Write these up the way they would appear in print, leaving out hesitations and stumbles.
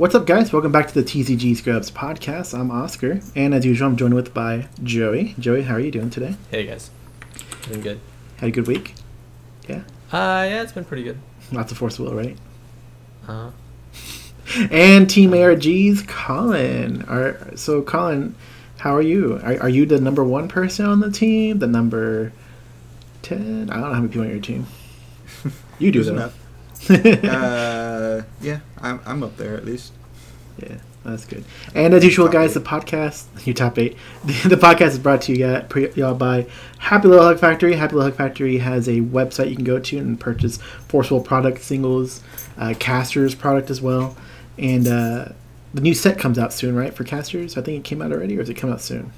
What's up, guys? Welcome back to the TCGScrubs podcast. I'm Oscar, and as usual, I'm joined by Joey. Joey, how are you doing today? Hey, guys. Doing good. Had a good week? Yeah? Yeah, it's been pretty good. Lots of Force Will, right? Uh-huh. And Team ARG's Colin. So, Colin, how are you? Are you the number one person on the team? The number 10? I don't know how many people on your team. You do, though. Enough. Yeah, I'm up there at least. Yeah, that's good. And as usual, guys, the podcast, your top 8, the podcast is brought to y'all by Happy Little Hug Factory. Happy Little Hug Factory has a website you can go to and purchase Forceful product, singles, casters product as well. And the new set comes out soon, right, for casters? I think it came out already, or is it come out soon?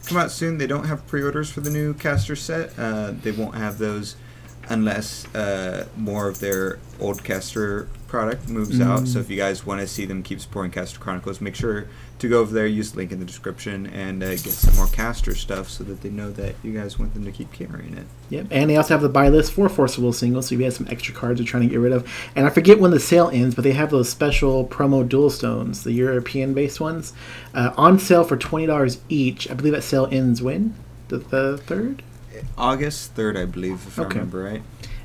Come out soon. They don't have pre-orders for the new caster set. They won't have those unless more of their old caster product moves out. So if you guys want to see them keep supporting Caster Chronicles, make sure to go over there, use the link in the description, and get some more caster stuff so that they know that you guys want them to keep carrying it. Yep, and they also have the Buylist for Forcible singles, so if you have some extra cards you're trying to get rid of. And I forget when the sale ends, but they have those special promo dual stones, the European-based ones, on sale for $20 each. I believe that sale ends when? The 3rd? August 3rd, I believe, if I remember right.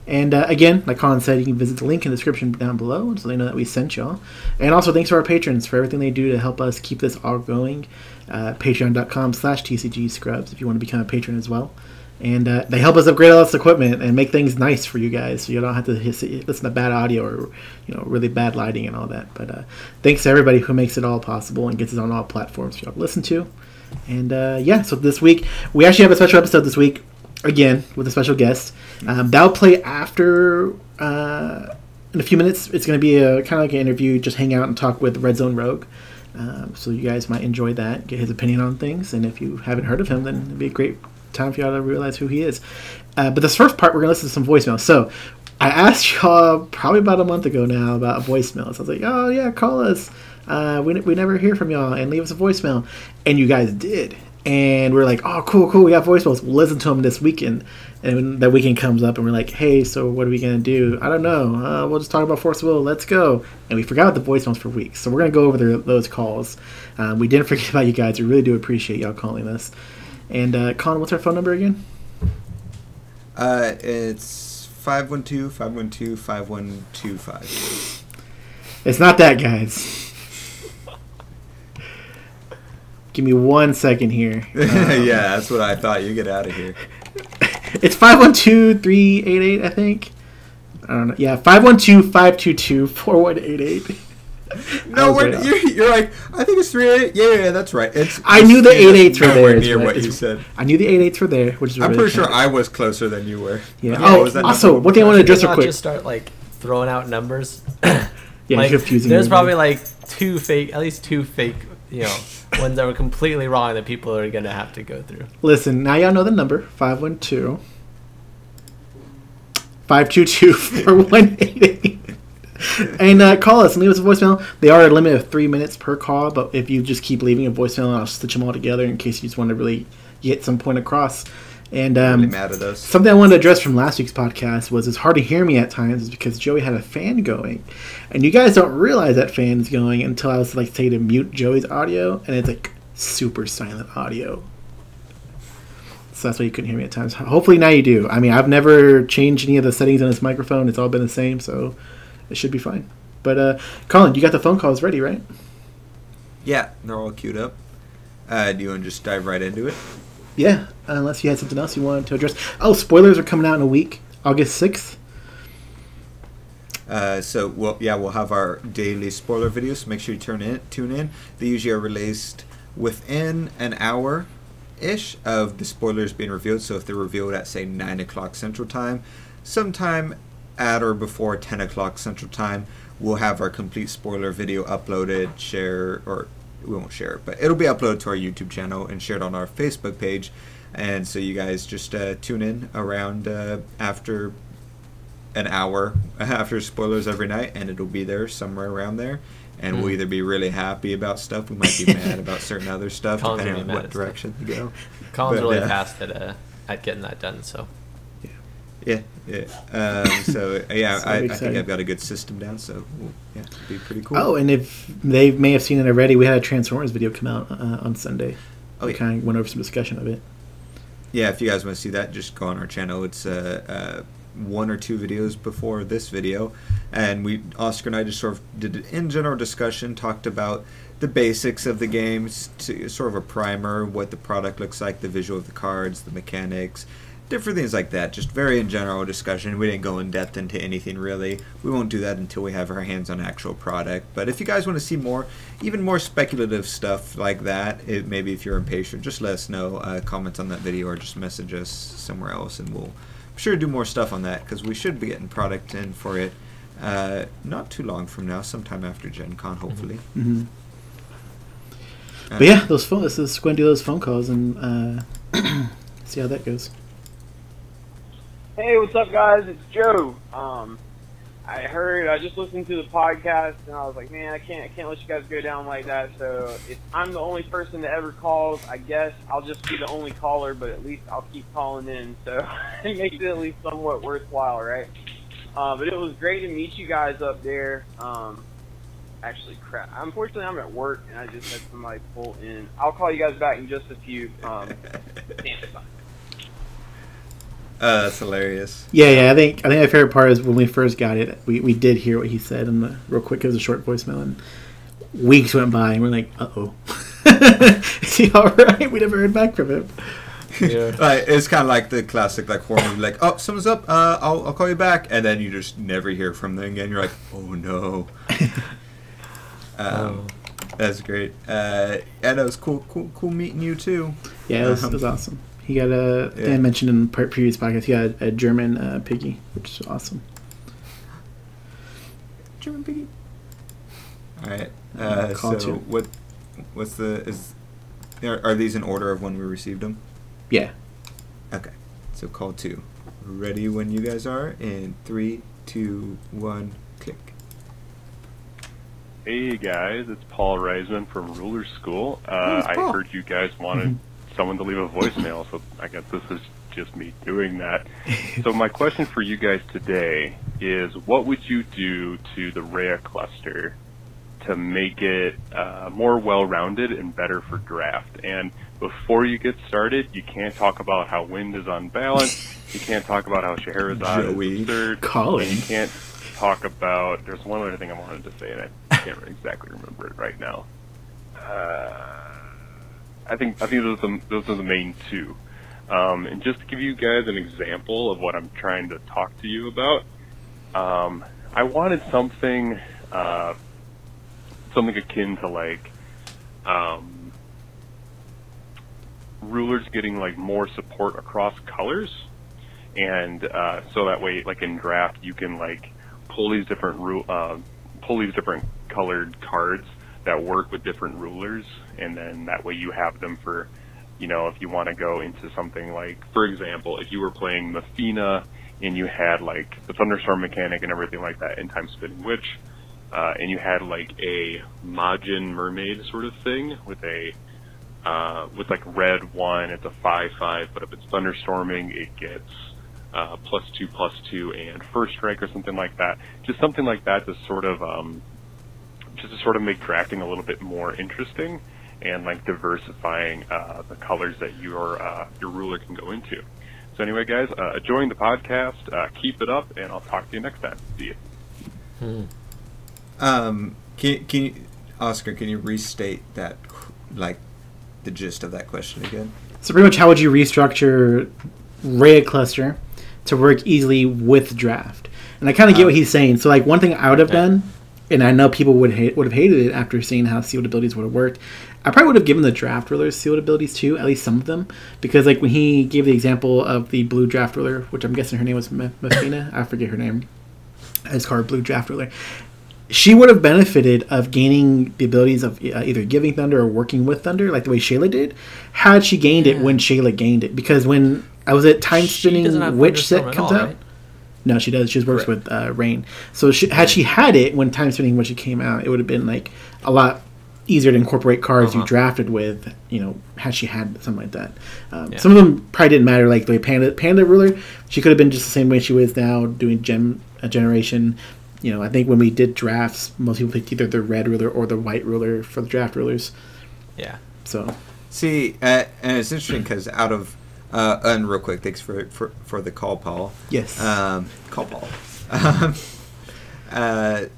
And again, like Colin said, you can visit the link in the description down below so they know that we sent y'all. And also thanks to our patrons for everything they do to help us keep this all going. Patreon.com/TCGScrubs if you want to become a patron as well. And they help us upgrade all this equipment and make things nice for you guys so you don't have to listen to bad audio or really bad lighting and all that. But thanks to everybody who makes it all possible and gets it on all platforms for y'all to listen to. And yeah, so this week, we actually have a special episode this week. Again, with a special guest. That'll play after, in a few minutes. It's going to be a kind of like an interview, just hang out and talk with RedZoneRogue. So you guys might enjoy that, get his opinion on things. And if you haven't heard of him, then it'd be a great time for y'all to realize who he is. But this first part, we're going to listen to some voicemails. So I asked y'all probably about a month ago now about voicemails. I was like, oh yeah, call us. We never hear from y'all and leave us a voicemail. And you guys did. And we're like, oh, cool, we got voicemails. We'll listen to them this weekend. And when that weekend comes up, and we're like, hey, so what are we going to do? I don't know. We'll just talk about Force Will. Let's go. And we forgot the voicemails for weeks. So we're going to go over those calls. We didn't forget about you guys. We really do appreciate y'all calling us. And, Colin, what's our phone number again? It's 512-512-5125. It's not that, guys. Give me 1 second here. Yeah, that's what I thought. You get out of here. It's 512-388, I think. I don't know. Yeah, 512-522-4188. No, you're like, I think it's 388. Yeah, that's right. I knew the 88s were there. Near what you said. I knew the 88s were there, which is I'm pretty sure I was closer than you were. Yeah. Also, one thing I want to address real quick. Just start throwing out numbers. Yeah, confusing. There's probably at least two fake, ones that were completely wrong that people are gonna have to go through. Listen, now y'all know the number 512-522-4188. And call us and leave us a voicemail. They are a limit of 3 minutes per call, but if you just keep leaving a voicemail, I'll stitch them all together in case you just want to really get some point across. And really mad at us. Something I wanted to address from last week's podcast was it's hard to hear me at times is because Joey had a fan going. And you guys don't realize that fan is going until I was say to mute Joey's audio, and it's super silent audio. So that's why you couldn't hear me at times. Hopefully now you do. I mean, I've never changed any of the settings on this microphone. It's all been the same, so it should be fine. But Colin, you got the phone calls ready, right? Yeah, they're all queued up. Do you want to just dive right into it? Yeah, unless you had something else you wanted to address. Oh, spoilers are coming out in a week, August 6th. We'll have our daily spoiler videos, so make sure you tune in. They usually are released within an hour-ish of the spoilers being revealed. So if they're revealed at, say, 9 o'clock Central Time, sometime at or before 10 o'clock Central Time, we'll have our complete spoiler video uploaded, we won't share it, but it'll be uploaded to our YouTube channel and shared on our Facebook page. And so you guys just tune in around after an hour after spoilers every night, and it'll be there somewhere around there. And we'll either be really happy about stuff, we might be mad about certain other stuff, depending on what direction we go. Colin's really fast at getting that done, so. Yeah, yeah. So yeah, So I excited. think I've got a good system down. So yeah, it'd be pretty cool. Oh, and if they may have seen it already, we had a Transformers video come out on Sunday. Oh, We yeah. kind of went over some discussion of it. Yeah, if you guys want to see that, just go on our channel. It's 1 or 2 videos before this video, and Oscar and I just sort of did an in general discussion, talked about the basics of the games, to sort of a primer, what the product looks like, the visual of the cards, the mechanics, different things like that. Just very in general discussion. We didn't go in depth into anything really. We won't do that until we have our hands on actual product. But if you guys want to see more, even more speculative stuff like that, maybe if you're impatient, just let us know. Comment on that video or just message us somewhere else, and we'll I'm sure do more stuff on that, because we should be getting product in for it not too long from now, sometime after Gen Con, hopefully. Mm-hmm. But yeah, let's go and do those phone calls and see how that goes. Hey, what's up, guys? It's Joe. I just listened to the podcast, and I was like, man, I can't let you guys go down like that. So if I'm the only person that ever calls, I guess I'll just be the only caller, but at least I'll keep calling in, so it makes it at least somewhat worthwhile, right? But it was great to meet you guys up there. Actually, crap. Unfortunately, I'm at work, and I just had somebody pull in. I'll call you guys back in just a few. Damn it. That's hilarious. Yeah. I think my favorite part is when we first got it, we did hear what he said, and real quick, it was a short voicemail, and weeks went by, and we're like, uh-oh. Is he all right? We never heard back from him. Yeah. It's kind of like the classic horror movie, like, oh, someone's up, I'll call you back, and then you just never hear from them again. You're like, oh no. That's great. And it was cool meeting you too. Yeah, it was awesome. He got I mentioned in the previous podcast, he got a German piggy, which is awesome. German piggy. All right. Call So two. are these in order of when we received them? Yeah. Okay. So call 2. Ready when you guys are. In 3, 2, 1, click. Hey guys, it's Paul Reisman from Ruler School. It's I Paul. heard you guys wanted someone to leave a voicemail, so I guess this is just me doing that. So my question for you guys today is, what would you do to the Rhea cluster to make it more well-rounded and better for draft? And before you get started, you can't talk about how Wind is unbalanced, you can't talk about how Scheherazade Joey. is absurd, Colin. and you can't talk about, there's one other thing I wanted to say, and I can't exactly remember it right now. I think those are the main two. And just to give you guys an example of what I'm trying to talk to you about, I wanted something akin to like rulers getting like more support across colors, and so that way, like in draft, you can like pull these different colored cards that work with different rulers, and then that way you have them for, if you want to go into something like, for example, if you were playing Mefina and you had like the Thunderstorm mechanic and everything like that in Time Spinning Witch, and you had like a Majin Mermaid sort of thing with like red 1, it's a 5/5, but if it's thunderstorming, it gets +2/+2 and first strike or something like that. Just something like that to sort of make drafting a little bit more interesting and like diversifying the colors that your ruler can go into. So anyway, guys, enjoying the podcast. Keep it up, and I'll talk to you next time. See you. Can you, Oscar? Can you restate that, like, the gist of that question again? So pretty much, how would you restructure Rhea cluster to work easily with draft? And I kind of get what he's saying. So like one thing I would have done, and I know people would have hated it after seeing how sealed abilities would have worked, I probably would have given the draft rulers sealed abilities too, at least some of them, because like when he gave the example of the blue draft ruler, which I'm guessing her name was Mefina, I forget her name, I just call her blue draft ruler. She would have benefited of gaining the abilities of either giving Thunder or working with Thunder, like the way Shayla did, had she gained it when Shayla gained it. Because when I was at Time Spinning Witch set comes out, right? No, she does. She just works with Rain. So had she had it when Time Spinning Witch came out, it would have been like a lot easier to incorporate cards you drafted with, had she had something like that. Some of them probably didn't matter, like the Panda Ruler. She could have been just the same way she was now, doing generation. I think when we did drafts, most people picked either the red ruler or the white ruler for the draft rulers. Yeah. So. See, and it's interesting because out of, and real quick, thanks for the call, Paul. Yes. Call, Paul.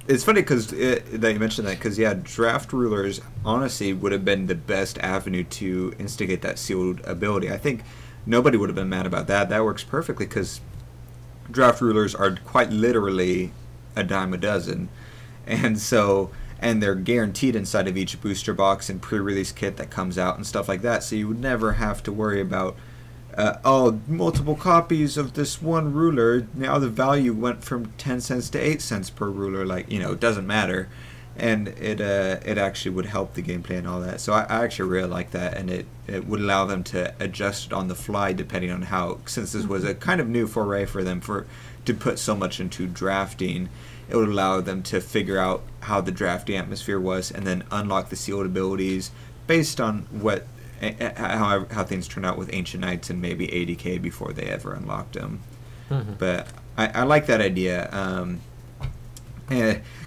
It's funny because that you mentioned that, because draft rulers honestly would have been the best avenue to instigate that sealed ability. I think nobody would have been mad about that. That works perfectly because draft rulers are quite literally a dime a dozen, and they're guaranteed inside of each booster box and pre-release kit that comes out and stuff like that. So you would never have to worry about multiple copies of this one ruler. Now the value went from 10 cents to 8 cents per ruler. It doesn't matter, and it actually would help the gameplay and all that. So I actually really like that, and it would allow them to adjust it on the fly depending on how, since this was a kind of new foray for them to put so much into drafting. It would allow them to figure out how the drafting atmosphere was and then unlock the sealed abilities based on how things turned out with Ancient Knights and maybe ADK before they ever unlocked them. But I like that idea.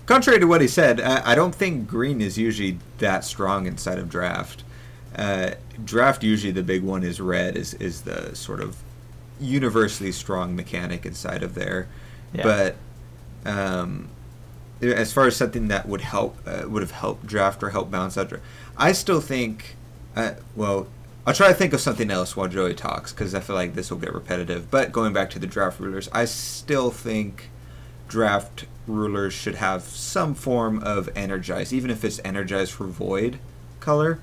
Contrary to what he said, I don't think green is usually that strong inside of draft. Draft, usually the big one is red, is the sort of universally strong mechanic inside of there. Yeah. But as far as something that would have helped draft or help balance out draft, I still think, I'll try to think of something else while Joey talks, because I feel like this will get repetitive. But going back to the draft rulers, I still think draft rulers should have some form of energize, even if it's energized for void color.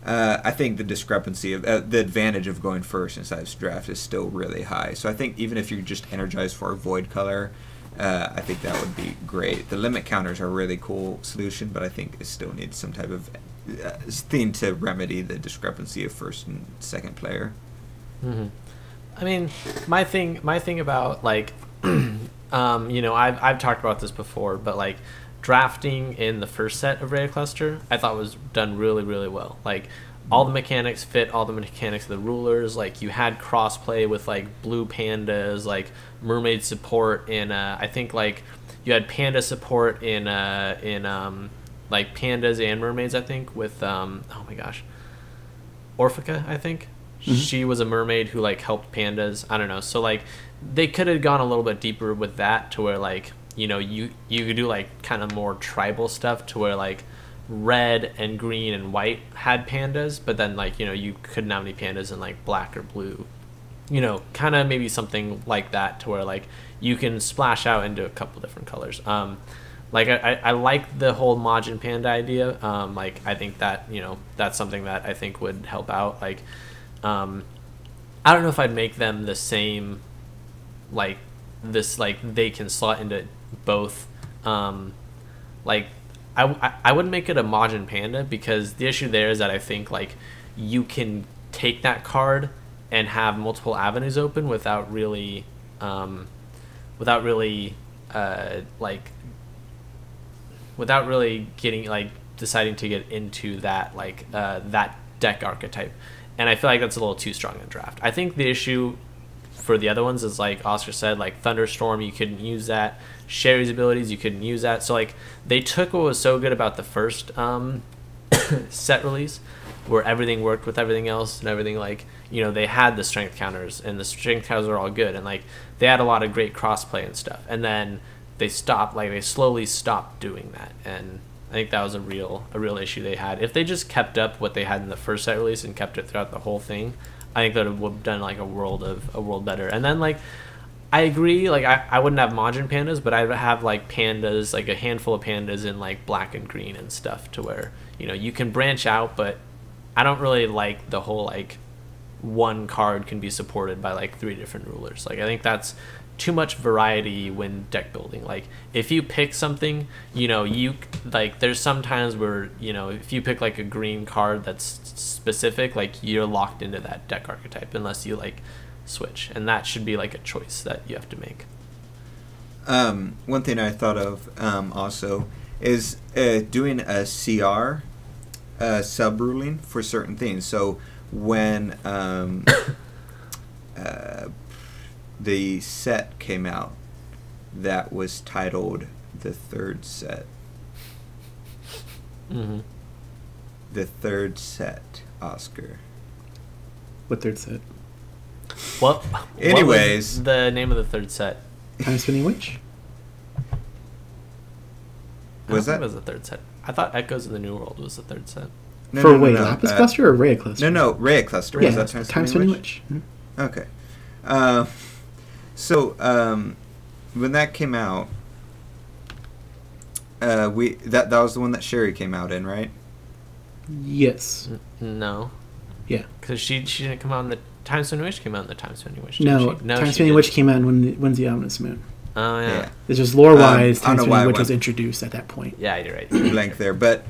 I think the discrepancy of the advantage of going first inside of draft is still really high. So I think even if you just energize for a void color, I think that would be great. The limit counters are a really cool solution, but I think it still needs some type of thing to remedy the discrepancy of first and second player. I mean, my thing about I've talked about this before, but drafting in the first set of Raya Cluster, I thought was done really, really well. All the mechanics fit all the mechanics of the rulers. You had crossplay with blue pandas, mermaid support in I think you had panda support in pandas and mermaids, I think, with oh my gosh, Orphica, I think. She was a mermaid who helped pandas. I don't know. So they could have gone a little bit deeper with that, to where you could do kind of more tribal stuff, to where red and green and white had pandas, but then you couldn't have any pandas in black or blue. Kind of maybe something like that, to where you can splash out into a couple different colors. I like the whole Majin Panda idea. I think that that's something that I think would help out. I don't know if I'd make them the same, they can slot into both. I wouldn't make it a Majin Panda, because the issue there is that I think you can take that card and have multiple avenues open without really getting deciding to get into that that deck archetype, and I feel like that's a little too strong in draft. I think the issue for the other ones is, like Oscar said, Thunderstorm, you couldn't use that. Sherry's abilities, you couldn't use that. So they took what was so good about the first set release, where everything worked with everything else, and everything they had the strength counters, and the strength counters were all good, and they had a lot of great crossplay and stuff. And then they stopped, they slowly stopped doing that, and I think that was a real issue they had. If they just kept up what they had in the first set release and kept it throughout the whole thing, I think that it would have done a world better. And then I agree, I wouldn't have Majin Pandas, but I would have pandas, a handful of pandas in black and green and stuff, to where you can branch out. But I don't really like the whole one card can be supported by 3 different rulers. I think that's too much variety when deck building. If you pick something, you there's some times where if you pick a green card that's specific, you're locked into that deck archetype unless you switch, and that should be a choice that you have to make. One thing I thought of also is doing a CR sub ruling for certain things. So when the set came out that was titled the third set. Mm-hmm. The third set, Oscar. What third set? What? Anyways, what was the name of the third set? Time Spinning Witch? Was that? It was the third set. I thought Echoes of the New World was the third set. For wait, Lapis Cluster or Rhea Cluster? No, Rhea Cluster. Yeah, Was that Time Spinning Witch. Okay. So when that came out, that was the one that Sherry came out in, right? Yes. No. Yeah. Because she didn't come out in the Time Spinning Witch came out in the Time Spinning Witch. No, she? No, Time she Spinning didn't. Witch came out in Wednesday Ominous Moon. Oh yeah. It's just lore-wise, I don't Time know why Spinning I Witch was went- introduced at that point. Yeah, you're right. Blank there, but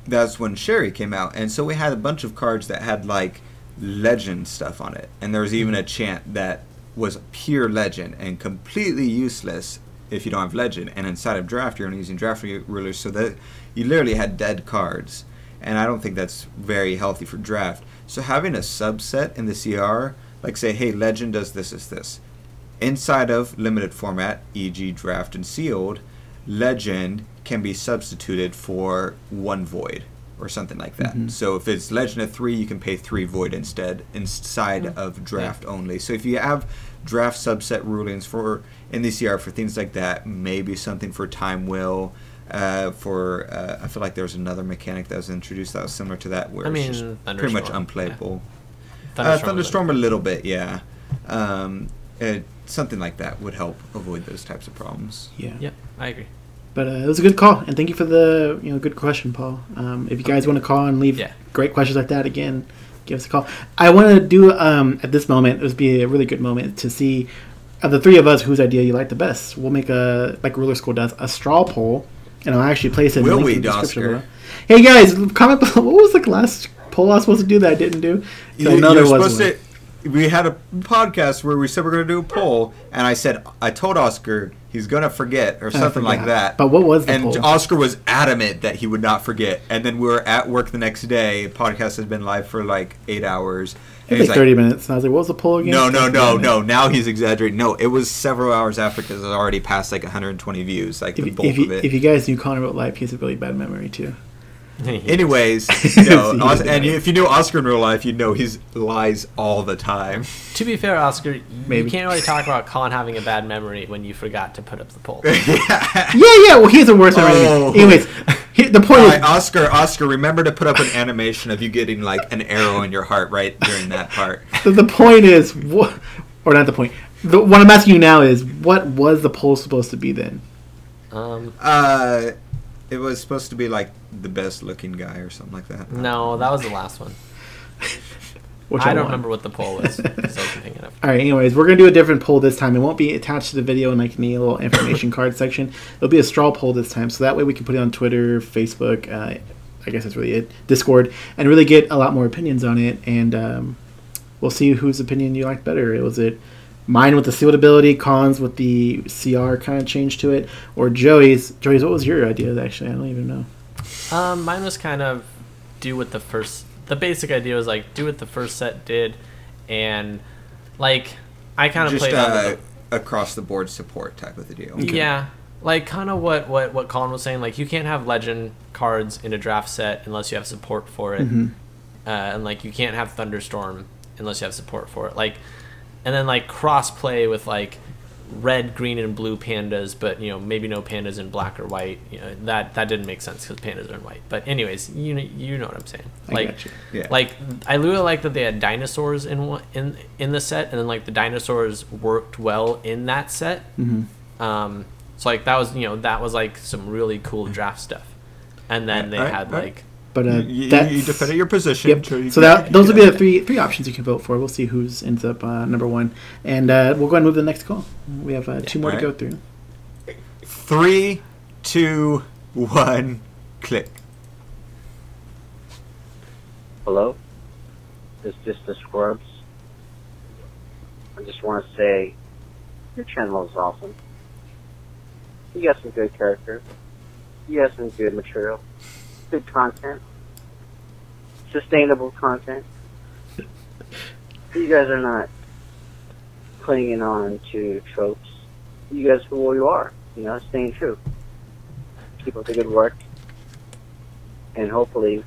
that's when Sherry came out, and so we had a bunch of cards that had like legend stuff on it, and there was even a chant that was pure legend and completely useless if you don't have legend. And inside of draft, you're only using draft rulers, so that you literally had dead cards, and I don't think that's very healthy for draft. So having a subset in the CR, like say, hey, legend does this. Inside of limited format, e.g. draft and sealed, legend can be substituted for 1 void or something like that. Mm-hmm. So if it's legend of 3, you can pay 3 void inside of draft only. So if you have draft subset rulings for in the CR for things like that, maybe something for time will. I feel like there was another mechanic that was introduced that was similar to that, where it's just pretty much unplayable. Yeah. Thunderstorm a little bit, yeah. Something like that would help avoid those types of problems. Yeah. Yep, I agree. But it was a good call, and thank you for the good question, Paul. If you guys want to call and leave great questions like that, again, give us a call. I want to do at this moment, it would be a really good moment to see of the three of us whose idea you like the best. We'll make like Ruler School does, a straw poll, and I'll actually place it in the link in the description below. Hey guys, comment below. What was the last poll I was supposed to do that I didn't do? I know there was one. We had a podcast where we said we're going to do a poll, and I told Oscar he's going to forget or something like that. But what was the poll? And Oscar was adamant that he would not forget. And then we were at work the next day. Podcast has been live for like 8 hours. It was like 30 minutes. And I was like, what was the poll again? No. Now he's exaggerating. No, it was several hours after because it was already past like 120 views, like the bulk of it. If you guys knew Connor wrote live, he has a really bad memory too. Anyways, and if you knew Oscar in real life, you know he lies all the time. To be fair, Oscar, you can't really talk about Colin having a bad memory when you forgot to put up the poll. Yeah. Well, he has a worse memory. Anyways, the point is, Oscar, remember to put up an animation of you getting like an arrow in your heart right during that part. The point is, or not the point. What I'm asking you now is, what was the poll supposed to be then? It was supposed to be like the best looking guy or something like that. No, that was the last one. I don't remember what the poll was. So I was thinking of. All right. Anyways, we're gonna do a different poll this time. It won't be attached to the video in like any little information card section. It'll be a straw poll this time, so that way we can put it on Twitter, Facebook. I guess that's really it. Discord, and really get a lot more opinions on it. And we'll see whose opinion you liked better. Was it mine with the sealed ability, Colin's with the CR kind of change to it, or Joey's? Joey's, what was your idea? Actually, I don't even know. Mine was kind of do what the basic idea was like do what the first set did, and like I kind of just played on across the board support type of the deal. Okay. Yeah, like kind of what Colin was saying. Like you can't have legend cards in a draft set unless you have support for it, and like you can't have Thunderstorm unless you have support for it. Like, and then like cross play with like red, green, and blue pandas, but maybe no pandas in black or white. That didn't make sense because pandas are in white. But anyways, you know what I'm saying. Like, I got you. Yeah. Like I really like that they had dinosaurs in the set, and then like the dinosaurs worked well in that set. So like that was like some really cool draft stuff, and then they had like. But you defended your position. Yep. So those will be the three options you can vote for. We'll see who's ends up number one, and we'll go ahead and move to the next call. We have 2 more to go through. 3, 2, 1, click. Hello, it's just the Scrubs. I just want to say your channel is awesome. You got some good characters. You got some good material, good content. sustainable content. You guys are not clinging on to tropes. You guys are who you are, staying true. Keep up the good work, and hopefully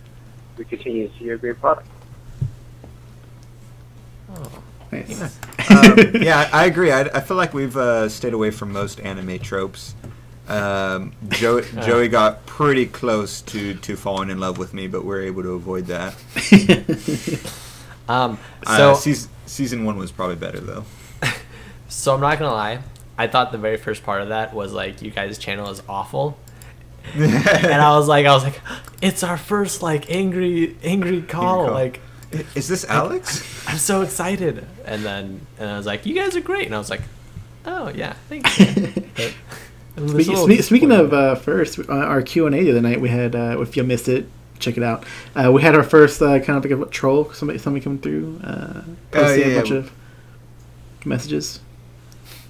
we continue to see your great product. Oh, Nice. Yeah, I agree. I feel like we've stayed away from most anime tropes. Joey got pretty close to falling in love with me, but we're able to avoid that. Season 1 was probably better, though. So I'm not gonna lie, I thought the very first part of that was like, you guys' channel is awful. And I was like, it's our first like angry call. Like, is this Alex? I'm so excited. And then I was like, you guys are great. And I was like, oh yeah, thanks. Speaking of first, our Q&A the other night, we had, if you missed it, check it out. We had our first kind of like a troll, somebody coming through, posting a bunch of messages.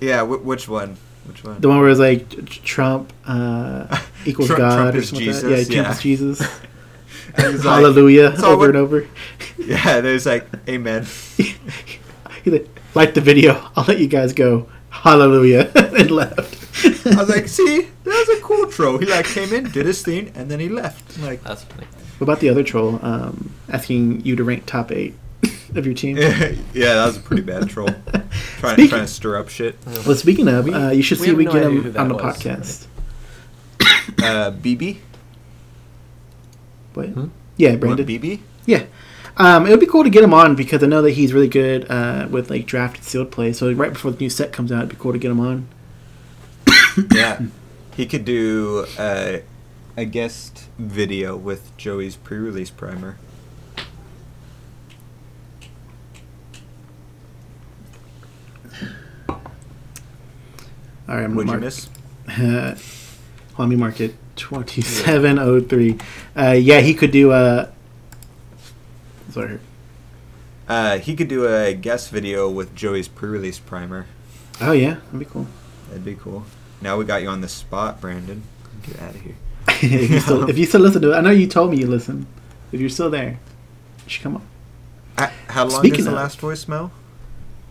Yeah, which one? The one where it was like Trump equals God Trump or is something Jesus, like that. Yeah, Trump is Jesus. Hallelujah, like, over and over. Yeah, there's like, amen. He liked the video. I'll let you guys go. Hallelujah. And left. I was like, see, that was a cool troll. He like came in, did his thing, and then he left. Like, that's funny. What about the other troll asking you to rank top 8 of your team? Yeah, that was a pretty bad troll. Trying to stir up shit. Well, speaking of, you should see we get him on the was. podcast. BB? What? Yeah, Brandon. BB? Yeah. It would be cool to get him on because I know that he's really good with like drafted sealed play. So right before the new set comes out, it'd be cool to get him on. Yeah. He could do a guest video with Joey's pre-release primer. All right, I'm What'd gonna you mark. Let me mark it. 2703. Yeah, he could do sorry. He could do a guest video with Joey's pre-release primer. Oh yeah, that'd be cool. That'd be cool. Now we got you on the spot, Brandon. Get out of here. if you still listen to it, I know you told me you listen. If you're still there, you should come on. How long Speaking is the of- last voicemail?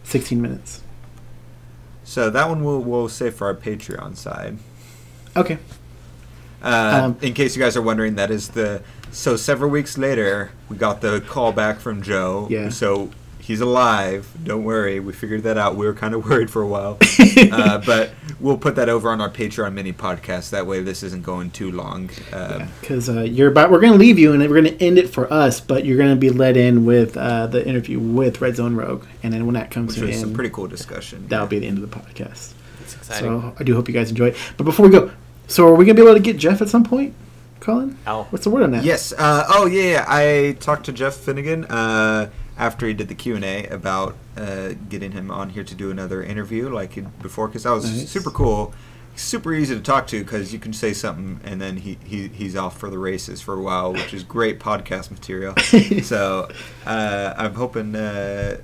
16 minutes. So that one we'll save for our Patreon side. Okay. In case you guys are wondering, that is so several weeks later, we got the call back from Joe. Yeah. So he's alive. Don't worry. We figured that out. We were kind of worried for a while. But we'll put that over on our Patreon mini podcast. That way this isn't going too long. Because we're going to leave you and we're going to end it for us, but you're going to be let in with the interview with RedZoneRogue. And then when that comes which to was an some end, pretty cool discussion. that'll be the end of the podcast. It's exciting. So I do hope you guys enjoy it. But before we go, so are we going to be able to get Jeff at some point, Colin? Oh. What's the word on that? Yes. Yeah. I talked to Jeff Finnegan after he did the Q&A about getting him on here to do another interview like before, because that was Nice. super cool. Super easy to talk to because you can say something and then he's off for the races for a while, which is great podcast material. So I'm hoping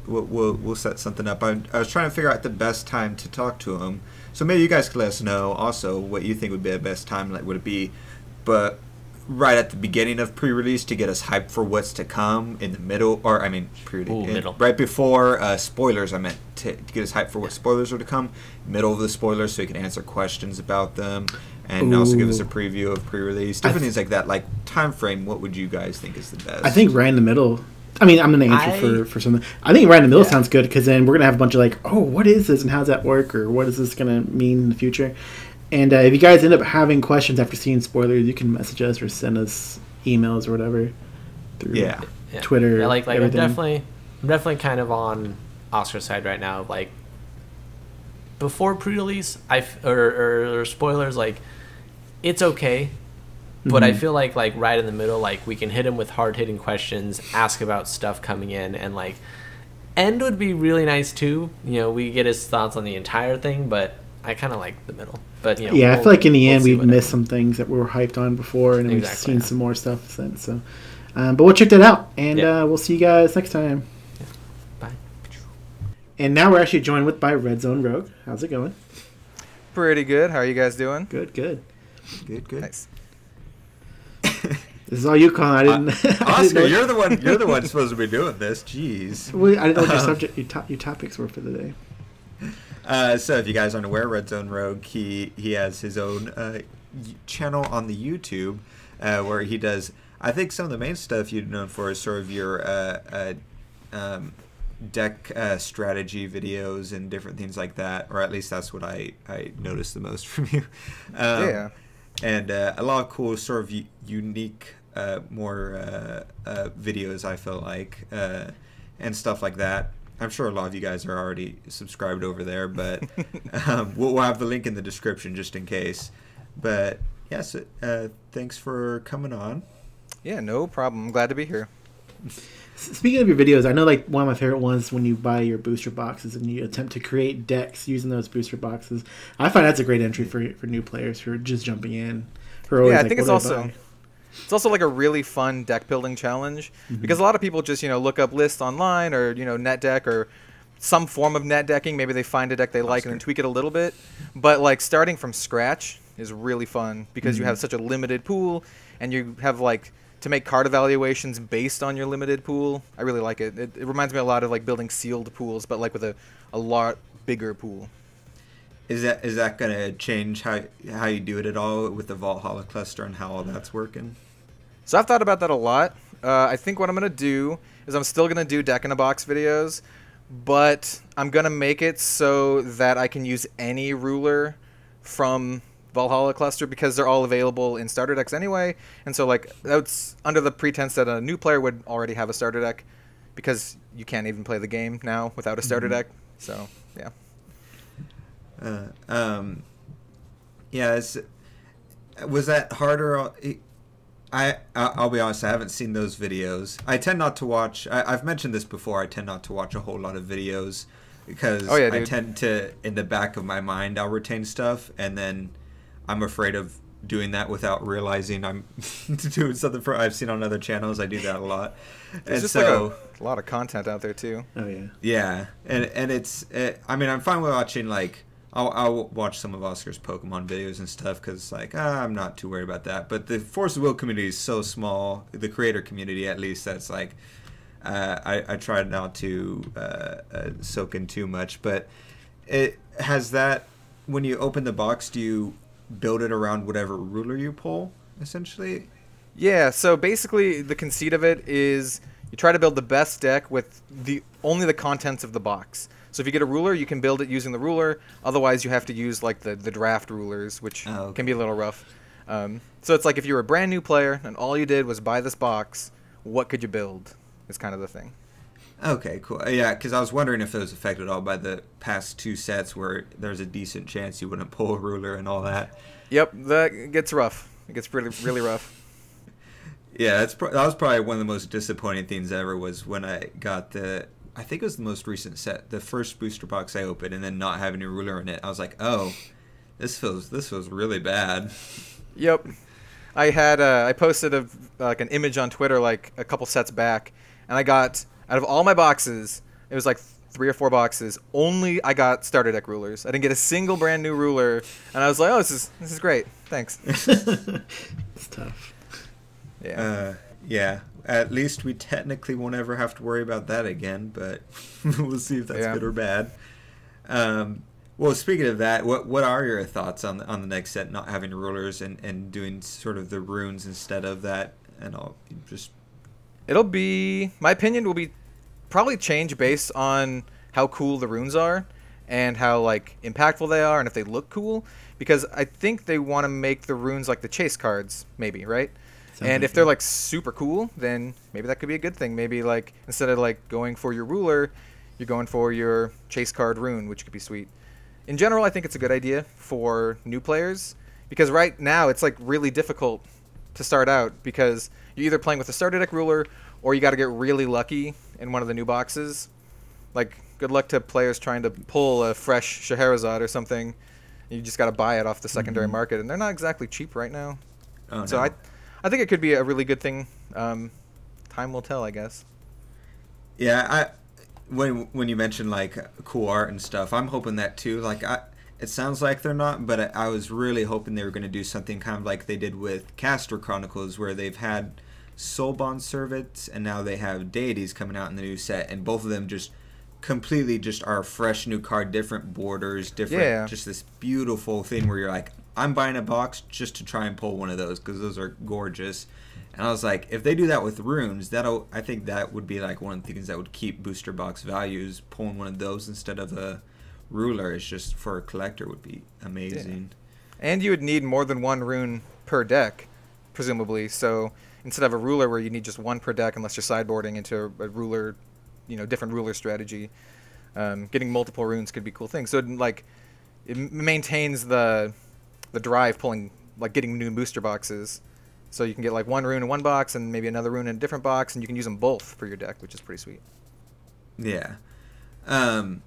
we'll set something up. I was trying to figure out the best time to talk to him. So maybe you guys could let us know also what you think would be the best time. Like, would it be right at the beginning of pre-release to get us hyped for what's to come, in the middle, or I mean middle. right before spoilers, I meant to get us hyped for what spoilers are to come, middle of the spoilers so we can answer questions about them, and also give us a preview of pre-release, different things like that. Like time frame, what would you guys think is the best? I think right in the middle. I mean, I'm going to answer for something. I think right in the middle sounds good because then we're going to have a bunch of like, oh, what is this and how does that work, or what is this going to mean in the future? And if you guys end up having questions after seeing spoilers, you can message us or send us emails or whatever through Twitter. Yeah, like everything. I'm definitely kind of on Oscar's side right now. Like before pre-release, or spoilers, like it's okay, but I feel like right in the middle, like we can hit him with hard-hitting questions, ask about stuff coming in, and like end would be really nice too. You know, we get his thoughts on the entire thing, but I kind of like the middle. But I feel like in the end we'll we've missed some things that we were hyped on before, and we've Exactly, seen some more stuff since. So, but we'll check that out, and we'll see you guys next time. Yeah. Bye. And now we're actually joined by RedZoneRogue. How's it going? Pretty good. How are you guys doing? Good. Good. Nice. This is all you, Colin. I didn't. I didn't Oscar, know- you're the one supposed to be doing this. Jeez. Well, I didn't know what your subject, your topics were for the day. So if you guys aren't aware, RedZoneRogue, he has his own channel on the YouTube where he does. I think some of the main stuff you're known for is sort of your deck strategy videos and different things like that, or at least that's what I noticed the most from you. Yeah. And a lot of cool sort of unique more videos, I feel like, and stuff like that. I'm sure a lot of you guys are already subscribed over there, but we'll have the link in the description just in case. But yes, thanks for coming on. Yeah, no problem. I'm glad to be here. Speaking of your videos, I know like one of my favorite ones when you buy your booster boxes and you attempt to create decks using those booster boxes. I find that's a great entry for new players who are just jumping in. Who are always Yeah, I like, think what it's do I also buy? it's also like a really fun deck building challenge because a lot of people just look up lists online or net deck or some form of net decking. Maybe they find a deck they like and then tweak it a little bit. But like starting from scratch is really fun because you have such a limited pool and you have like to make card evaluations based on your limited pool. I really like it. It reminds me a lot of like building sealed pools, but like with a lot bigger pool. Is that gonna change how you do it at all with the Valhalla cluster and how all that's working? So I've thought about that a lot. I think what I'm going to do is I'm still going to do deck in a box videos, but I'm going to make it so that I can use any ruler from Valhalla cluster because they're all available in starter decks anyway. And so like that's under the pretense that a new player would already have a starter deck because you can't even play the game now without a starter deck. So, yeah. Yeah, was that harder? I'll be honest, I haven't seen those videos. I tend not to watch. I've mentioned this before. I tend not to watch a whole lot of videos because I tend to, in the back of my mind, I'll retain stuff, and then I'm afraid of doing that without realizing I'm doing something. I've seen on other channels. I do that a lot. There's just so, like a lot of content out there too. Oh yeah. Yeah, and it's. I mean, I'm fine with watching like. I'll watch some of Oscar's Pokemon videos and stuff because, like, I'm not too worried about that. But the Force of Will community is so small, the creator community at least, that's like, I try not to soak in too much. But it has that, when you open the box, do you build it around whatever ruler you pull, essentially? Yeah, so basically the conceit of it is you try to build the best deck with only the contents of the box. So if you get a ruler, you can build it using the ruler. Otherwise, you have to use like the draft rulers, which can be a little rough. So it's like if you were a brand new player and all you did was buy this box, what could you build? Is kind of the thing. Okay, cool. Yeah, because I was wondering if it was affected at all by the past two sets where there's a decent chance you wouldn't pull a ruler and all that. Yep, that gets rough. It gets really rough. Yeah, that was probably one of the most disappointing things ever was when I got I think it was the most recent set, the first booster box I opened, and then not having a ruler in it. I was like, oh, this feels really bad. Yep. I posted an image on Twitter like a couple sets back, and I got, out of all my boxes, it was like 3 or 4 boxes, only I got starter deck rulers. I didn't get a single brand new ruler, and I was like, oh, this is great. Thanks. It's tough. Yeah. Yeah. At least we technically won't ever have to worry about that again, but we'll see if that's good or bad. Well, speaking of that, what are your thoughts on the next set, not having rulers and doing sort of the runes instead of that, and all? It'll be, my opinion will be probably change based on how cool the runes are and how like impactful they are and if they look cool, because I think they want to make the runes like the chase cards, maybe, right? And if they're like super cool, then maybe that could be a good thing. Maybe like instead of like going for your ruler, you're going for your chase card rune, which could be sweet. In general, I think it's a good idea for new players because right now it's like really difficult to start out because you're either playing with a starter deck ruler or you got to get really lucky in one of the new boxes. Like good luck to players trying to pull a fresh Scheherazade or something. You just got to buy it off the secondary market, and they're not exactly cheap right now. Oh, so no. I think it could be a really good thing. Time will tell, I guess. Yeah, when you mention like cool art and stuff, I'm hoping that too. Like It sounds like they're not, but I was really hoping they were going to do something kind of like they did with Caster Chronicles, where they've had Soulbond Servants, and now they have Deities coming out in the new set, and both of them just completely just are a fresh new card, different borders, different, just this beautiful thing where you're like, I'm buying a box just to try and pull one of those because those are gorgeous. And I was like, if they do that with runes, I think that would be like one of the things that would keep booster box values. Pulling one of those instead of a ruler is just for a collector would be amazing. Yeah. And you would need more than one rune per deck, presumably. So instead of a ruler where you need just one per deck, unless you're sideboarding into a ruler, different ruler strategy, getting multiple runes could be a cool thing. So it maintains the drive pulling, like getting new booster boxes. So you can get like one rune in one box and maybe another rune in a different box, and you can use them both for your deck, which is pretty sweet. Yeah. And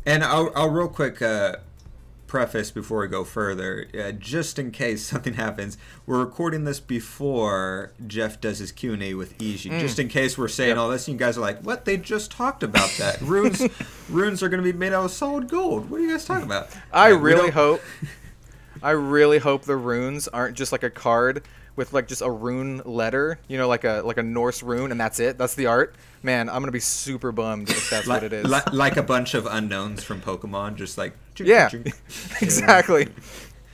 I'll real quick preface before we go further, just in case something happens. We're recording this before Jeff does his Q&A with Iji. Just in case we're saying all this and you guys are like, what? They just talked about that. Runes are going to be made out of solid gold. What are you guys talking about? I really hope the runes aren't just like a card with like just a rune letter, like a Norse rune, and that's it. That's the art. Man, I'm gonna be super bummed if that's what it is. Like a bunch of unknowns from Pokemon, just like exactly.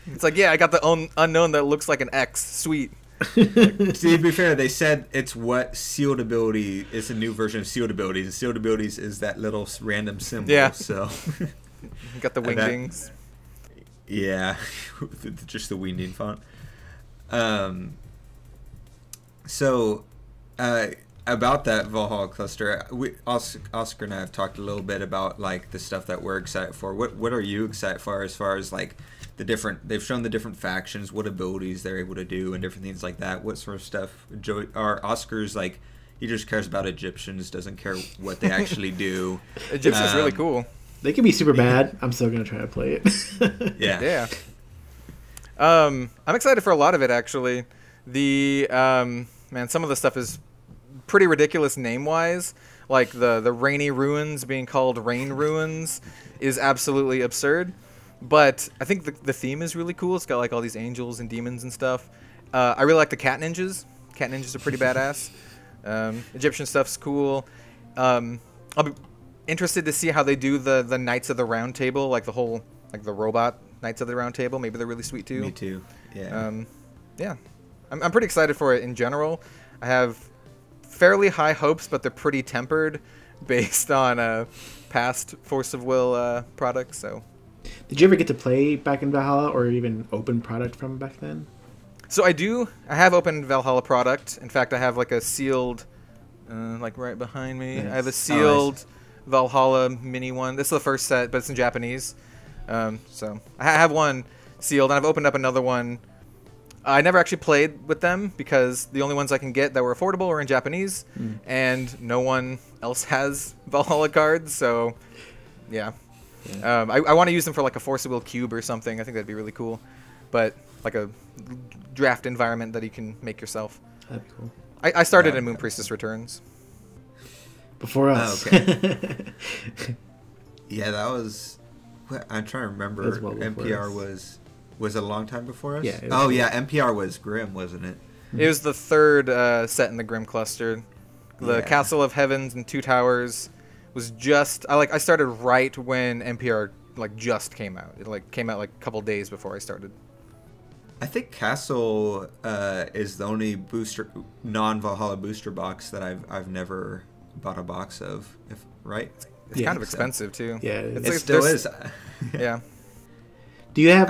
It's like, I got the unknown that looks like an X. Sweet. See, to be fair, they said it's what sealed ability is, a new version of sealed abilities, and sealed abilities is that little random symbol. Yeah. So you got the wingdings. Yeah, just the wingding font. So, about that Valhalla cluster, Oscar and I have talked a little bit about like the stuff that we're excited for. What are you excited for as far as like they've shown the different factions, what abilities they're able to do, and different things like that. What sort of stuff? Oscar's like, he just cares about Egyptians, doesn't care what they actually do. Egyptians really cool. They can be super bad. I'm still gonna try to play it. Yeah. I'm excited for a lot of it, actually. Some of the stuff is pretty ridiculous name-wise. Like the rainy ruins being called rain ruins is absolutely absurd. But I think the theme is really cool. It's got like all these angels and demons and stuff. I really like the cat ninjas. Cat ninjas are pretty badass. Egyptian stuff's cool. I'll be interested to see how they do the Knights of the Round Table, like the robot Knights of the Round Table. Maybe they're really sweet too. Me too. Yeah. I'm pretty excited for it in general. I have fairly high hopes, but they're pretty tempered based on past Force of Will products. So, did you ever get to play back in Valhalla or even open product from back then? So I have opened Valhalla product. In fact, I have like a sealed, like right behind me. Nice. I have a sealed Valhalla mini one. This is the first set, but it's in Japanese. So I have one sealed, and I've opened up another one. I never actually played with them because the only ones I can get that were affordable are in Japanese, and no one else has Valhalla cards. So, I want to use them for like a Force of Will cube or something. I think that'd be really cool, but like a draft environment that you can make yourself. That'd be cool. I started in Moon Priestess Returns. Before us. Okay. Yeah, that was. I'm trying to remember. NPR was it a long time before us? Yeah. NPR was Grim, wasn't it? It was the third set in the Grim cluster. The Castle of Heavens and Two Towers was just. I started right when NPR just came out. It came out a couple days before I started. I think Castle is the only non-Valhalla booster box that I've never bought a box of. Right? It's kind of expensive too. Yeah, it still is. Yeah. Do you have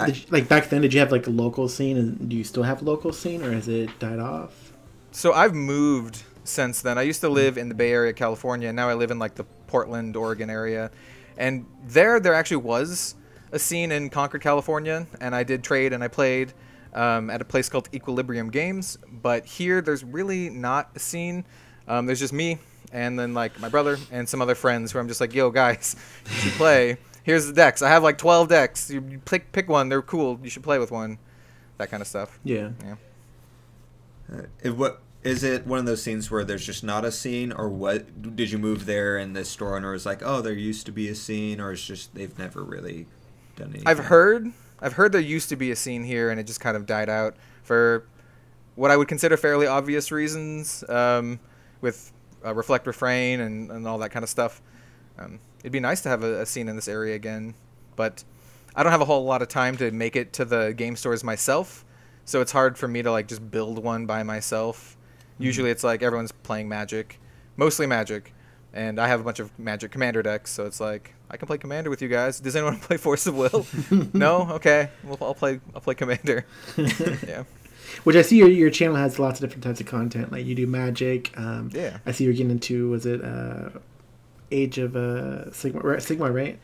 back then? Did you have a local scene, and do you still have a local scene, or has it died off? So I've moved since then. I used to live in the Bay Area, California, and now I live in the Portland, Oregon area. And there actually was a scene in Concord, California, and I did trade and I played at a place called Equilibrium Games. But here, there's really not a scene. There's just me and then my brother and some other friends who I'm just like, yo guys, you should play. Here's the decks. I have 12 decks. You pick one. They're cool. You should play with one. That kind of stuff. Yeah. What is it? One of those scenes where there's just not a scene, or what? Did you move there and the store owner was like, "Oh, there used to be a scene," or it's just they've never really done anything. I've heard there used to be a scene here, and it just kind of died out for what I would consider fairly obvious reasons, with Reflect Refrain and all that kind of stuff. It'd be nice to have a scene in this area again, but I don't have a whole lot of time to make it to the game stores myself, so it's hard for me to like just build one by myself. Usually it's like everyone's playing Magic, mostly Magic, and I have a bunch of Magic Commander decks, so it's like I can play Commander with you guys. Does anyone play Force of Will? No? Okay. Well, I'll play Commander. Yeah. Which I see your channel has lots of different types of content. Like you do Magic. Yeah. I see you're getting into, was it Age of Sigma, right?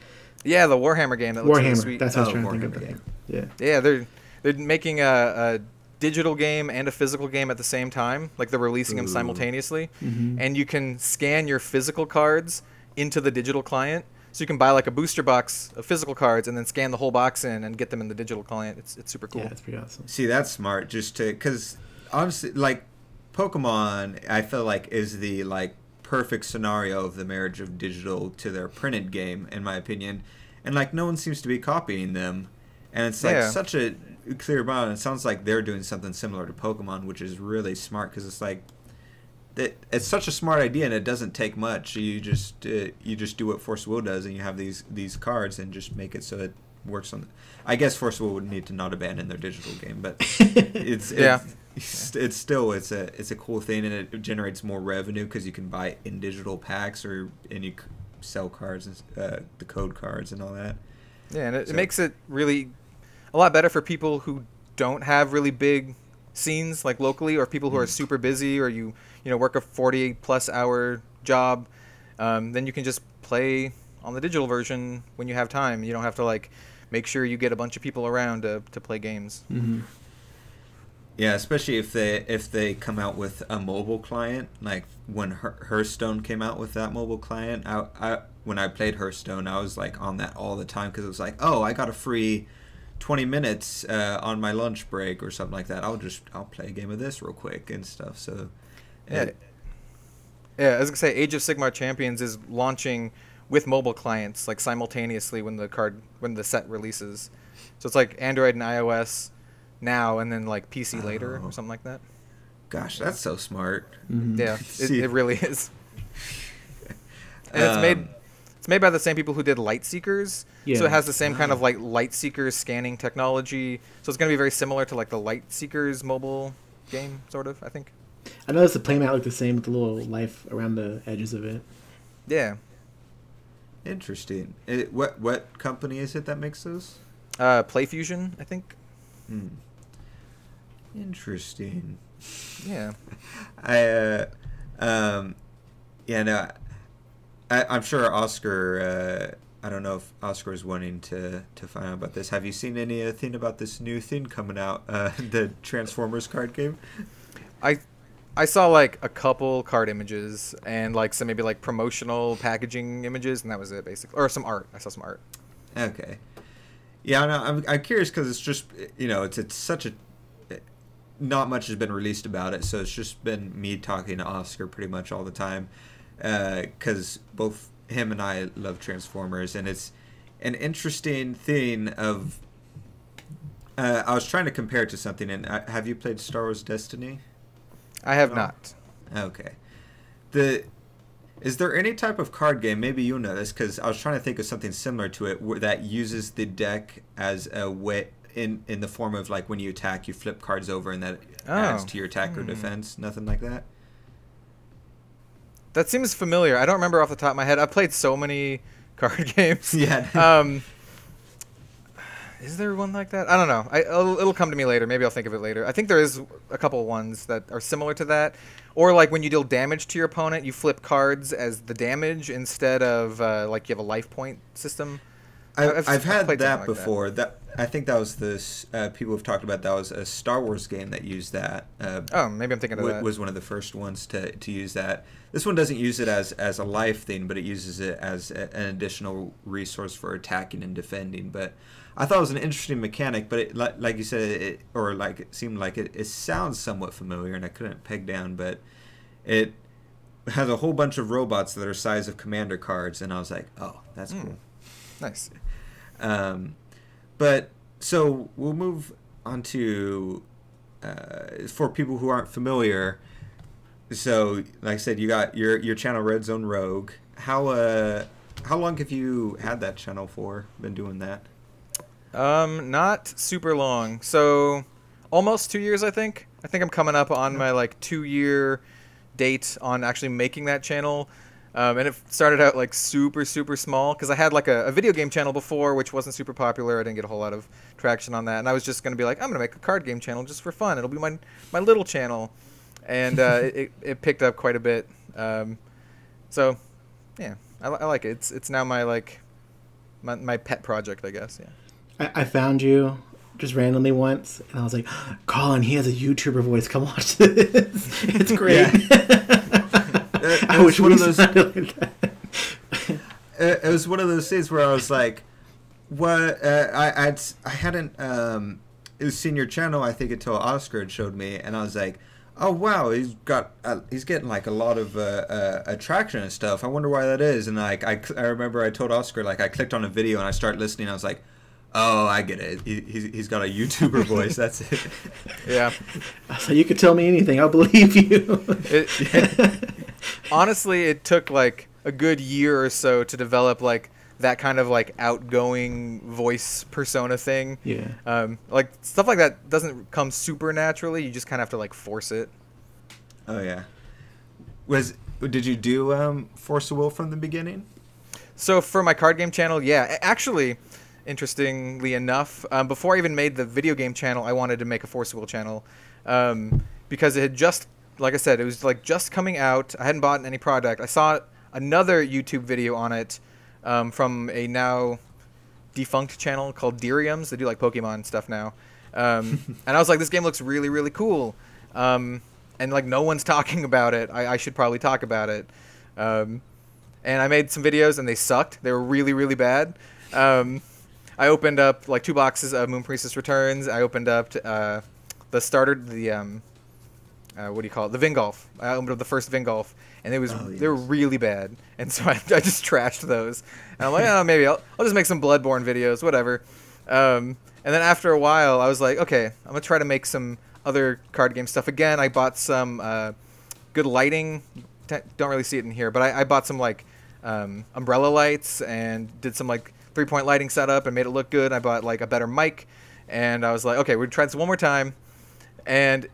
Yeah, the Warhammer game. That looks really Warhammer. sweet. That's what I was trying Warhammer to think of. game. Yeah. Yeah, they're making a digital game and a physical game at the same time. Like they're releasing them simultaneously, and you can scan your physical cards into the digital client. So you can buy like a booster box of physical cards and then scan the whole box in and get them in the digital client. It's super cool. Yeah, it's pretty awesome. See, that's smart. Just to, because honestly, like Pokemon, I feel like is the like perfect scenario of the marriage of digital to their printed game, in my opinion. And like no one seems to be copying them, and it's like such a clear balance. It sounds like they're doing something similar to Pokemon, which is really smart because it's like it's such a smart idea, and it doesn't take much. You just do what Force Will does, and you have these cards, and just make it so it works on. I guess Force Will would need to not abandon their digital game, but it's still it's a cool thing, and it generates more revenue because you can buy in digital packs and you sell cards and the code cards and all that. Yeah, and it makes it really a lot better for people who don't have really big scenes like locally, or people who are super busy, or you work a 40+ hour job. Then you can just play on the digital version when you have time. You don't have to like make sure you get a bunch of people around to play games. Yeah, especially if they come out with a mobile client, like when Hearthstone came out with that mobile client. When I played Hearthstone, I was like on that all the time because it was like, oh, I got a free 20 minutes on my lunch break or something like that. I'll play a game of this real quick and stuff. So yeah, as I say, Age of Sigmar Champions is launching with mobile clients like simultaneously when the set releases. So it's like Android and iOS now, and then like PC later or something like that. Gosh, that's so smart. Yeah, it really is. And it's made by the same people who did Lightseekers. Yeah. So it has the same kind of like Lightseekers scanning technology. So it's going to be very similar to like the Lightseekers mobile game, sort of, I think. I noticed the playmat looked the same with the little life around the edges of it. Yeah. Interesting. What company is it that makes those? PlayFusion, I think. Interesting. Yeah. I'm sure Oscar. I don't know if Oscar is wanting to find out about this. Have you seen anything about this new thing coming out? The Transformers card game. I saw like a couple card images and like some maybe like promotional packaging images, and that was it basically, or some art. I saw some art. Okay. Yeah, no, I'm curious because it's just it's such a not much has been released about it, so it's just been me talking to Oscar pretty much all the time because both him and I love Transformers, and it's an interesting thing of. I was trying to compare it to something, and have you played Star Wars Destiny? I have not. Okay. Is there any type of card game, maybe you'll know this, because I was trying to think of something similar to it, that uses the deck as a way, in the form of like when you attack, you flip cards over and that adds to your attack or defense? Nothing like that? That seems familiar. I don't remember off the top of my head. I've played so many card games. Yeah. Is there one like that? I don't know. It'll come to me later. Maybe I'll think of it later. I think there is a couple ones that are similar to that. Or like when you deal damage to your opponent, you flip cards as the damage instead of like you have a life point system. I've had that before. That I think that was this. People have talked about that was a Star Wars game that used that. Maybe I'm thinking of that. Was one of the first ones to use that. This one doesn't use it as a life thing, but it uses it as an additional resource for attacking and defending. But I thought it was an interesting mechanic. But it, like you said, it seemed like it sounds somewhat familiar, and I couldn't peg down. But it has a whole bunch of robots that are size of commander cards, and I was like, oh, that's cool. Nice. But so we'll move on to for people who aren't familiar. So, like I said, you got your channel RedZoneRogue. How long have you had that channel for? Been doing that? Not super long. So, almost 2 years, I think. I think I'm coming up on my like 2-year date on actually making that channel. And it started out like super small because I had like a video game channel before, which wasn't super popular. I didn't get a whole lot of traction on that, and I was just gonna be like, I'm gonna make a card game channel just for fun. It'll be my little channel, and it picked up quite a bit. So yeah, I like it. It's now my like my pet project, I guess. Yeah. I found you just randomly once, and I was like, Colin, he has a YouTuber voice. Come watch this. It's great. I wish one of those. It was one of those things where I was like, "What?" I hadn't seen your channel, I think, until Oscar had showed me, and I was like, "Oh wow, he's getting like a lot of attraction and stuff. I wonder why that is." And like I remember I told Oscar, like, I clicked on a video and I started listening. I was like, "Oh, I get it. He's got a YouTuber voice. That's it." Yeah. So you could tell me anything, I'll believe you. Honestly, it took like a good year or so to develop like that kind of like outgoing voice persona thing. Yeah. Like stuff like that doesn't come super naturally. You just kind of have to like force it. Oh yeah. Did you do Force of Will from the beginning? So for my card game channel, yeah. Actually, interestingly enough, before I even made the video game channel, I wanted to make a Force of Will channel because it had just, like I said, it was like just coming out. I hadn't bought any product. I saw another YouTube video on it from a now defunct channel called Deriums. They do like Pokemon stuff now. And I was like, this game looks really cool. And like no one's talking about it. I should probably talk about it. And I made some videos and they sucked. They were really bad. I opened up like 2 boxes of Moon Priestess Returns. I opened up the starter, what do you call it? The Vingolf. I opened up the first Vingolf, and they were really bad, and so I just trashed those. And I'm like, oh, maybe I'll just make some Bloodborne videos, whatever. And then after a while, I was like, okay, I'm gonna try to make some other card game stuff again. I bought some good lighting. Don't really see it in here, but I bought some like umbrella lights and did some like 3-point lighting setup and made it look good. I bought like a better mic, and I was like, okay, we're gonna try this one more time, and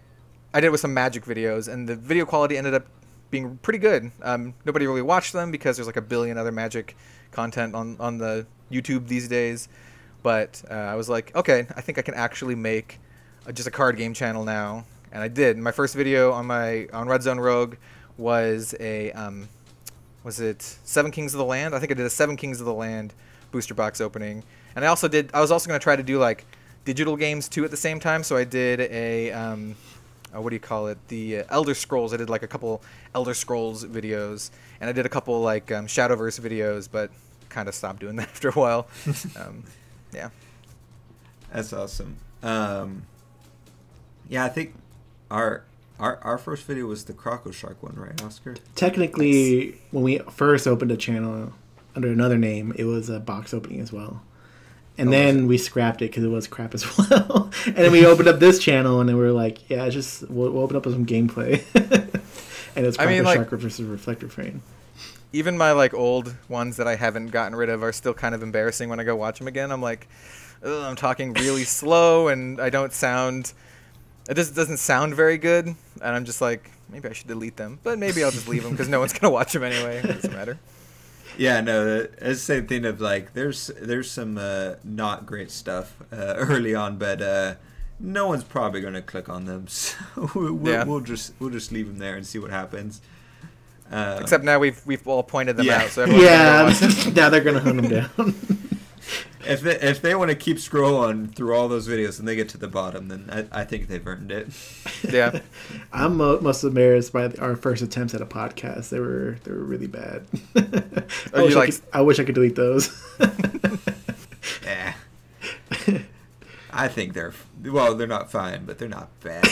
I did it with some Magic videos, and the video quality ended up being pretty good. Nobody really watched them because there's like a billion other Magic content on the YouTube these days. But I was like, okay, I think I can actually make just a card game channel now, and I did. My first video on RedZoneRogue was was it 7 Kings of the Land? I think I did a 7 Kings of the Land booster box opening, and I was also going to try to do like digital games too at the same time. So I did a what do you call it? The Elder Scrolls. I did like a couple Elder Scrolls videos, and I did a couple like Shadowverse videos, but kind of stopped doing that after a while. Yeah, that's awesome. Yeah, I think our first video was the Croco Shark one, right, Oscar? Technically, when we first opened a channel under another name, it was a box opening as well. And then we scrapped it because it was crap as well. And then we opened up this channel, and then we were like, yeah, we'll open up with some gameplay. And it's Croco Shark versus Reflector Frame. Even my like old ones that I haven't gotten rid of are still kind of embarrassing when I go watch them again. I'm like, I'm talking really slow, and I don't sound... It just doesn't sound very good, and I'm just like, maybe I should delete them. But maybe I'll just leave them because no one's going to watch them anyway. It doesn't matter. Yeah, no, it's the same thing of like, there's some not great stuff early on, but no one's probably going to click on them. So we'll just leave them there and see what happens. Except now we've all pointed them out, so everyone's now they're going to hunt them down. If they want to keep scrolling through all those videos and they get to the bottom, then I think they've earned it. Yeah, I'm most embarrassed by our first attempts at a podcast. They were really bad. I wish I could delete those. Yeah, I think they're not fine, but they're not bad.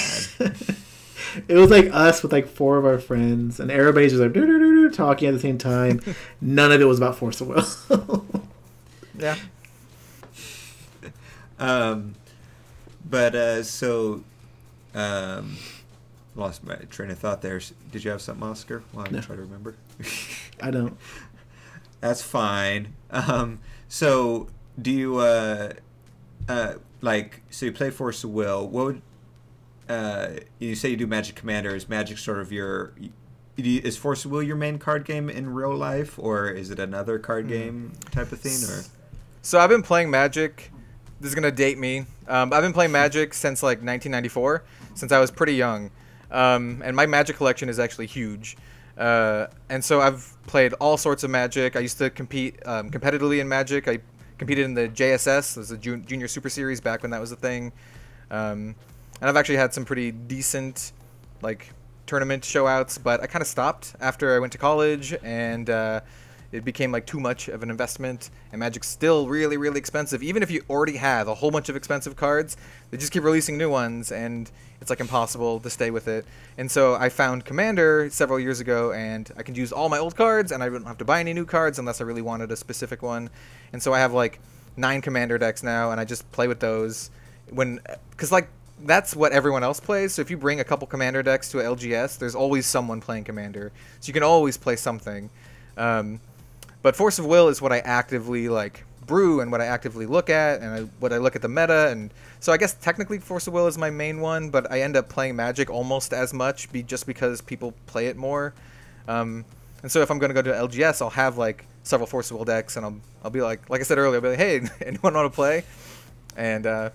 It was like us with like 4 of our friends, and everybody's just like talking at the same time. None of it was about Force of Will. Yeah. But so lost my train of thought there. Did you have something, Oscar? Well, I'm No. trying to remember. I don't. That's fine. So do you like? So you play Force of Will. What would you say you do Magic Commander? Is Magic sort of your? Is Force of Will your main card game in real life, or is it another card game type of thing? Or So I've been playing Magic. This is gonna date me. I've been playing Magic since like 1994, since I was pretty young, and my Magic collection is actually huge. And so I've played all sorts of Magic. I used to compete competitively in Magic. I competed in the JSS, it was the Junior Super Series back when that was a thing. And I've actually had some pretty decent like tournament showouts, but I kind of stopped after I went to college, and it became like too much of an investment, and Magic's still really, really expensive. Even if you already have a whole bunch of expensive cards, they just keep releasing new ones, and it's like impossible to stay with it. And so I found Commander several years ago, and I can use all my old cards, and I don't have to buy any new cards unless I really wanted a specific one. And so I have like 9 Commander decks now, and I just play with those because like that's what everyone else plays. So if you bring a couple Commander decks to a LGS, there's always someone playing Commander, so you can always play something. But Force of Will is what I actively like brew and what I actively look at, and what I look at the meta. And so I guess technically Force of Will is my main one, but I end up playing Magic almost as much just because people play it more. And so if I'm going to go to LGS, I'll have like several Force of Will decks, and I'll be like I said earlier, I'll be like, hey, anyone want to play? And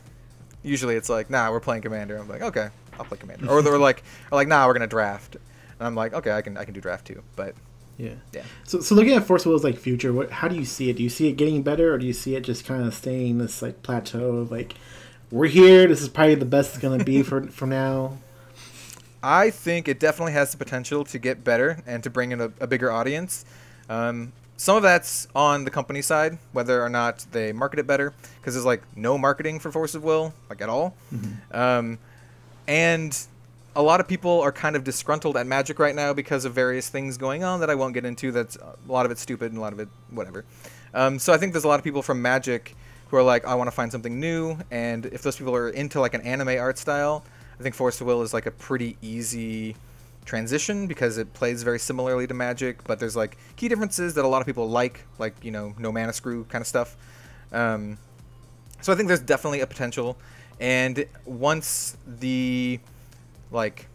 usually it's like, nah, we're playing Commander. I'm like, okay, I'll play Commander. Or they're like, nah, we're gonna draft. And I'm like, okay, I can do draft too. But Yeah. yeah. So looking at Force of Will's like future, how do you see it? Do you see it getting better, or do you see it just kind of staying this like plateau of like, we're here, this is probably the best it's gonna be for now? I think it definitely has the potential to get better and to bring in a bigger audience. Some of that's on the company side, whether or not they market it better, because there's like no marketing for Force of Will, like at all. Mm-hmm. And a lot of people are kind of disgruntled at Magic right now because of various things going on that I won't get into. That's a lot of it stupid and a lot of it whatever. So I think there's a lot of people from Magic who are like, I want to find something new, and if those people are into like an anime art style, I think Force of Will is like a pretty easy transition because it plays very similarly to Magic, but there's like key differences that a lot of people like no mana screw kind of stuff. So I think there's definitely a potential, and once the like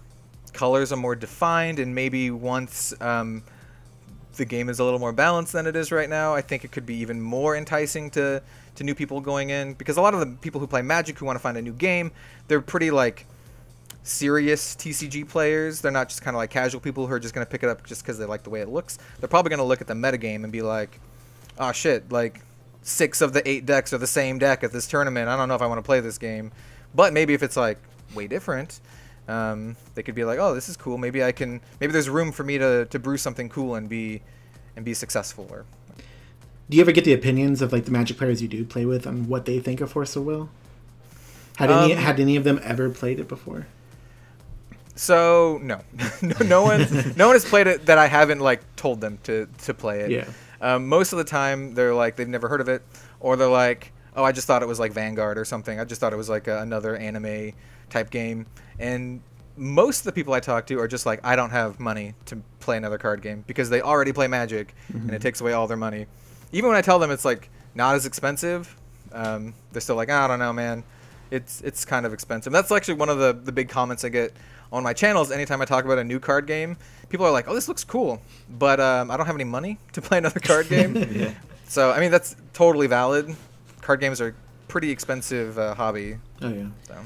colors are more defined, and maybe once the game is a little more balanced than it is right now, I think it could be even more enticing to new people going in, because a lot of the people who play Magic who want to find a new game, they're pretty like serious TCG players. They're not just kind of like casual people who are just going to pick it up just because they like the way it looks. They're probably going to look at the metagame and be like, oh shit, like 6 of the 8 decks are the same deck at this tournament. I don't know if I want to play this game. But maybe if it's like way different, they could be like, oh, this is cool. Maybe there's room for me to brew something cool and be successful. Or do you ever get the opinions of like the Magic players you do play with on what they think of Force of Will? Had any of them ever played it before? So no, no one has played it that I haven't like told them to play it. Yeah. Most of the time they're like they've never heard of it, or they're like, oh, I just thought it was like Vanguard or something. I just thought it was like another anime type game. And most of the people I talk to are just like, I don't have money to play another card game, because they already play Magic, and it takes away all their money. Even when I tell them it's like not as expensive, they're still like, I don't know, man. It's kind of expensive. That's actually one of the big comments I get on my channels anytime I talk about a new card game. People are like, oh, this looks cool, but I don't have any money to play another card game. Yeah. So, I mean, that's totally valid. Card games are pretty expensive hobby. Oh, yeah. So.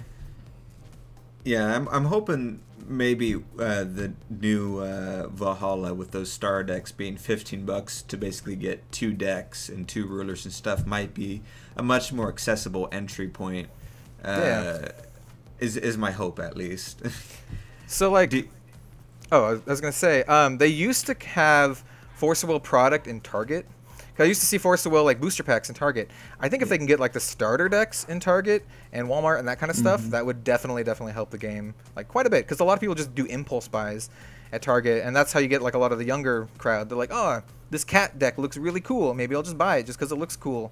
Yeah, I'm hoping maybe the new Valhalla with those star decks being $15 to basically get 2 decks and 2 rulers and stuff might be a much more accessible entry point. Is my hope, at least. So like, I was gonna say, they used to have Force of Will product in Target. I used to see Force of Will like booster packs in Target. I think if they can get like the starter decks in Target and Walmart and that kind of stuff, that would definitely help the game like quite a bit. Because a lot of people just do impulse buys at Target, and that's how you get like a lot of the younger crowd. They're like, oh, this cat deck looks really cool. Maybe I'll just buy it just because it looks cool.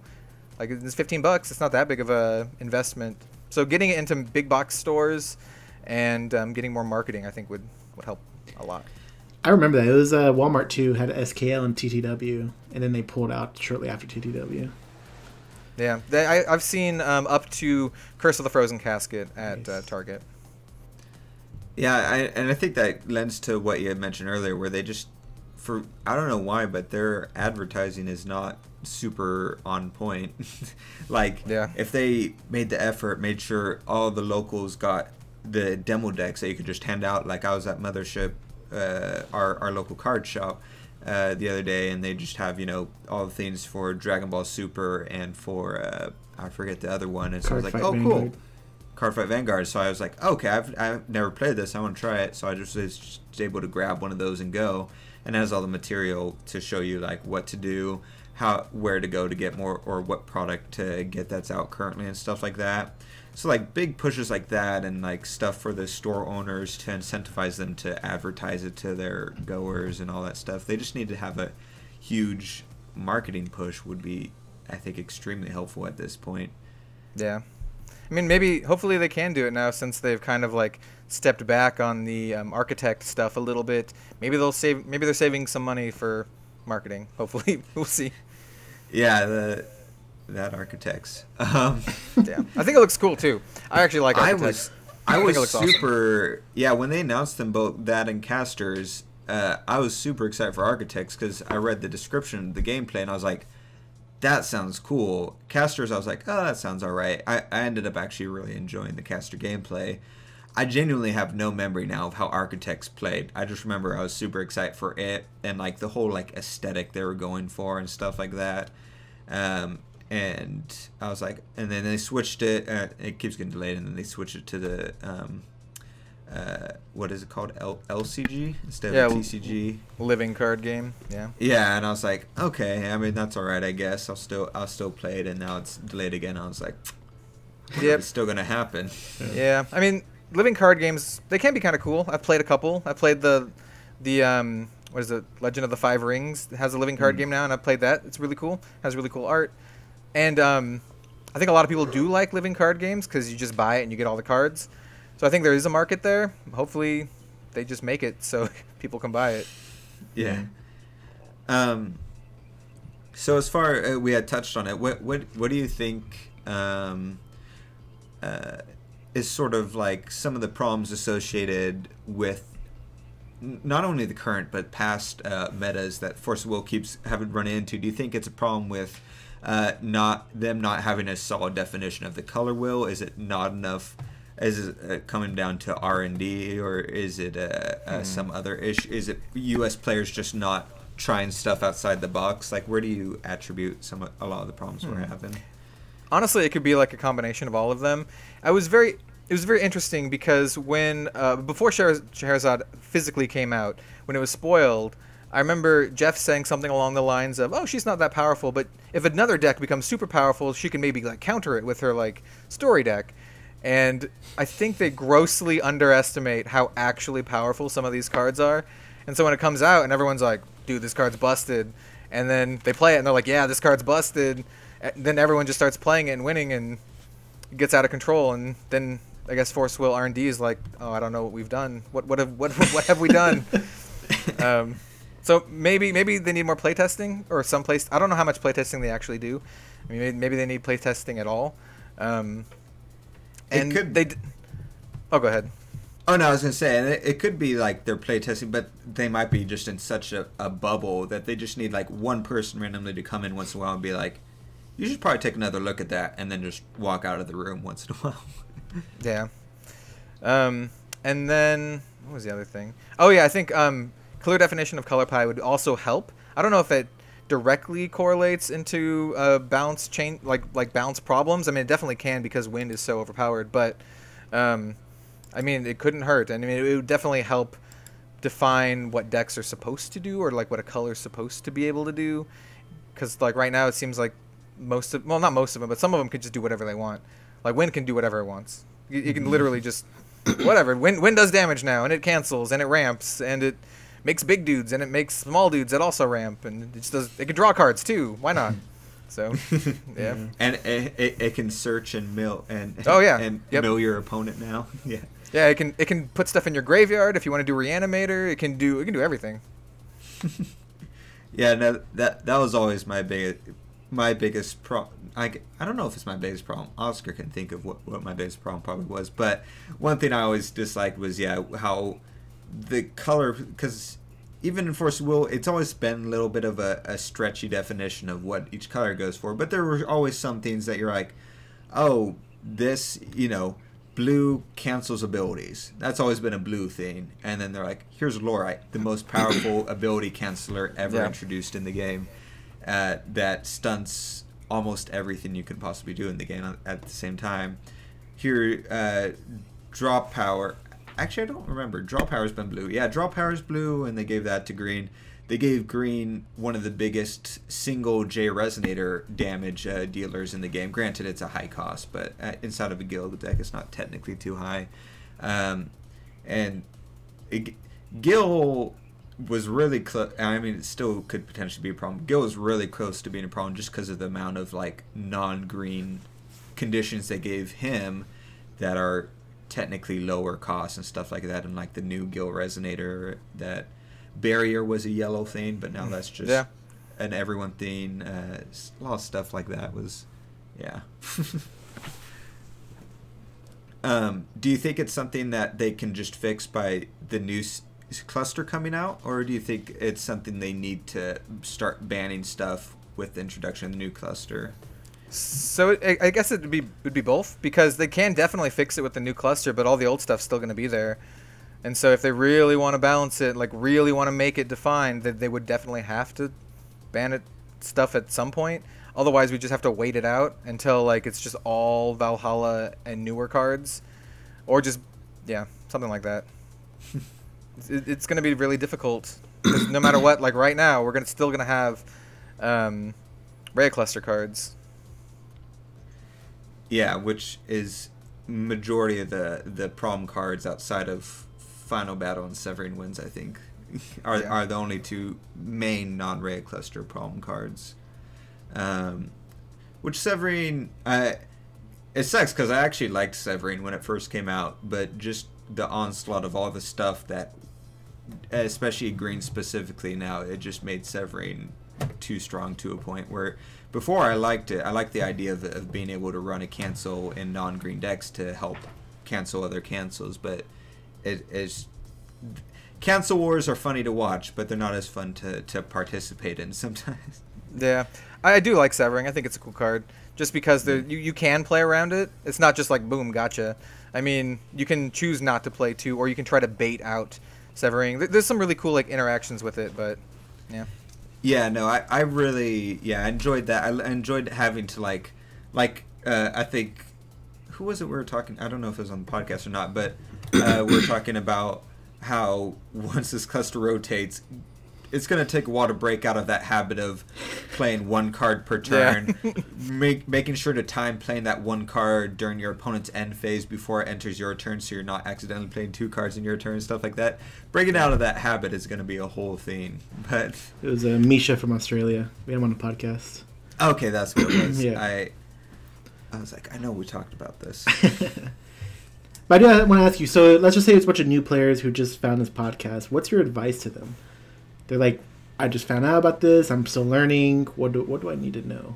Like, it's $15. It's not that big of a investment. So getting it into big box stores and getting more marketing, I think, would help a lot. I remember that. It was Walmart too, had SKL and TTW, and then they pulled out shortly after TTW. Yeah, I've seen up to Curse of the Frozen Casket at Target. Yeah, and I think that lends to what you had mentioned earlier, where they just, I don't know why, but their advertising is not super on point. Like, yeah. If they made the effort, made sure all the locals got the demo decks that you could just hand out. Like, I was at Mothership, our local card shop, the other day, and they just have, you know, all the things for Dragon Ball Super and for I forget the other one, and so I was like, oh, cool, Cardfight Vanguard. So I was like, okay, I've never played this, I want to try it. So I just was able to grab one of those and go, and it has all the material to show you like what to do, where to go to get more, or what product to get that's out currently and stuff like that. So like big pushes like that, and like stuff for the store owners to incentivize them to advertise it to their goers and all that stuff. They just need to have a huge marketing push would be, I think, extremely helpful at this point. Yeah. I mean, hopefully they can do it now, since they've kind of like stepped back on the architect stuff a little bit. Maybe they're saving some money for marketing. Hopefully, we'll see. Yeah, that architects. Damn, I think it looks cool too. I actually like architects. I was awesome. super. Yeah, when they announced them both, that and casters, I was super excited for architects because I read the description, the gameplay, and I was like, that sounds cool. Casters, I was like, oh, that sounds alright. I ended up actually really enjoying the caster gameplay. I genuinely have no memory now of how architects played. I just remember I was super excited for it and like the whole like aesthetic they were going for and stuff like that. And I was like, and then they switched it. It keeps getting delayed, and then they switched it to the what is it called? LCG instead of TCG. Living card game. Yeah. Yeah, and I was like, okay, I mean that's all right, I guess. I'll still play it, and now it's delayed again. I was like, yep, it's still gonna happen. Yeah, I mean, living card games, they can be kind of cool. I've played a couple. I played the what is it? Legend of the Five Rings. It has a living card game now, and I played that. It's really cool. It has really cool art. And I think a lot of people do like living card games because you just buy it and you get all the cards. So I think there is a market there. Hopefully, they just make it so people can buy it. Yeah. So as far we had touched on it, what do you think is sort of like some of the problems associated with not only the current but past metas that Force of Will keeps having run into? Do you think it's a problem with not having a solid definition of the color wheel? Is it not enough? Is it coming down to R&D, or is it some other issue? Is it U.S. players just not trying stuff outside the box? Like, where do you attribute a lot of the problems we're having? Honestly, it could be like a combination of all of them. It was very interesting because when before Scheherazade physically came out, when it was spoiled, I remember Jeff saying something along the lines of, "Oh, she's not that powerful, but if another deck becomes super powerful, she can maybe like counter it with her like story deck." And I think they grossly underestimate how actually powerful some of these cards are. And so when it comes out and everyone's like, "Dude, this card's busted," and then they play it and they're like, "Yeah, this card's busted," then everyone just starts playing it and winning, and it gets out of control. And then I guess Force Will R&D is like, "Oh, I don't know what we've done. What have we done?" So maybe they need more playtesting, or some place. I don't know how much playtesting they actually do. I mean, maybe they need playtesting at all. And oh, go ahead. Oh no, I was gonna say, and it could be like they're playtesting, but they might be just in such a bubble that they just need like one person randomly to come in once in a while and be like, "You should probably take another look at that," and then just walk out of the room once in a while. Yeah. And then what was the other thing? Oh yeah, I think clear definition of color pie would also help. I don't know if it directly correlates into balance chain like balance problems. I mean, it definitely can because wind is so overpowered, but I mean, it couldn't hurt. I mean, it would definitely help define what decks are supposed to do, or like what a color is supposed to be able to do. Because like right now, it seems like not most of them, but some of them could just do whatever they want. Like wind can do whatever it wants. You can literally just whatever. Wind does damage now, and it cancels, and it ramps, and it makes big dudes, and it makes small dudes that also ramp, and it just does. It can draw cards too. Why not? So, yeah. And it can search and mill and Yep. mill your opponent now. Yeah. Yeah, it can put stuff in your graveyard if you want to do Reanimator. It can do everything. Yeah, no, that was always my biggest problem. I don't know if it's my biggest problem. Oscar can think of what my biggest problem probably was, but one thing I always disliked was how the color, because even in Force of Will, it's always been a little bit of a stretchy definition of what each color goes for, but there were always some things that you're like, oh, this, blue cancels abilities. That's always been a blue thing. And then they're like, here's Lorite, the most powerful ability canceller ever introduced in the game, that stunts almost everything you could possibly do in the game at the same time. Here, draw power. Actually, I don't remember. Draw power's been blue. Yeah, draw power's blue, and they gave that to green. They gave green one of the biggest single J Resonator damage dealers in the game. Granted, it's a high cost, but inside of a guild deck, it's not technically too high. Gil was really close. I mean, it still could potentially be a problem. Gil was really close to being a problem just because of the amount of non-green conditions they gave him that are technically lower cost and stuff like that. And the new Gil Resonator, that Barrier was a yellow thing, but now that's just an everyone thing. A lot of stuff like that was, do you think it's something that they can just fix by the new cluster coming out, or do you think it's something they need to start banning stuff with the introduction of the new cluster? So I guess it would be both, because they can definitely fix it with the new cluster, but all the old stuff's still going to be there. And so if they really want to balance it, really want to make it defined, that they would definitely have to ban stuff at some point. Otherwise, we just have to wait it out until it's just all Valhalla and newer cards, or just something like that. It's going to be really difficult, because no matter what, right now, we're still going to have Raya Cluster cards. Yeah, which is majority of the problem cards outside of Final Battle and Severing Winds, I think, are the only two main non-Raya Cluster problem cards. Which Severing, it sucks because I actually liked Severing when it first came out, but just the onslaught of all the stuff that, especially green specifically now, it just made Severing too strong to a point where before I liked it. I liked the idea of being able to run a cancel in non-green decks to help cancel other cancels, but it is... Cancel wars are funny to watch, but they're not as fun to participate in sometimes. Yeah, I do like Severing. I think it's a cool card, just because you can play around it. It's not just boom, gotcha. I mean, you can choose not to play too, or you can try to bait out Severing. There's some really cool interactions with it, but yeah. Yeah, no, I really I enjoyed that. I enjoyed having to I think, who was it we were talking? I don't know if it was on the podcast or not, but we were talking about how once this cluster rotates, it's going to take a while to break out of that habit of playing one card per turn, making sure to time playing that one card during your opponent's end phase before it enters your turn, so you're not accidentally playing two cards in your turn and stuff like that. Breaking out of that habit is going to be a whole thing. But it was Misha from Australia. We had him on the podcast. Okay, that's what it was. Yeah. I was like, I know we talked about this. But I do want to ask you, so let's just say it's a bunch of new players who just found this podcast. What's your advice to them? They're like, I just found out about this. I'm still learning. What do I need to know?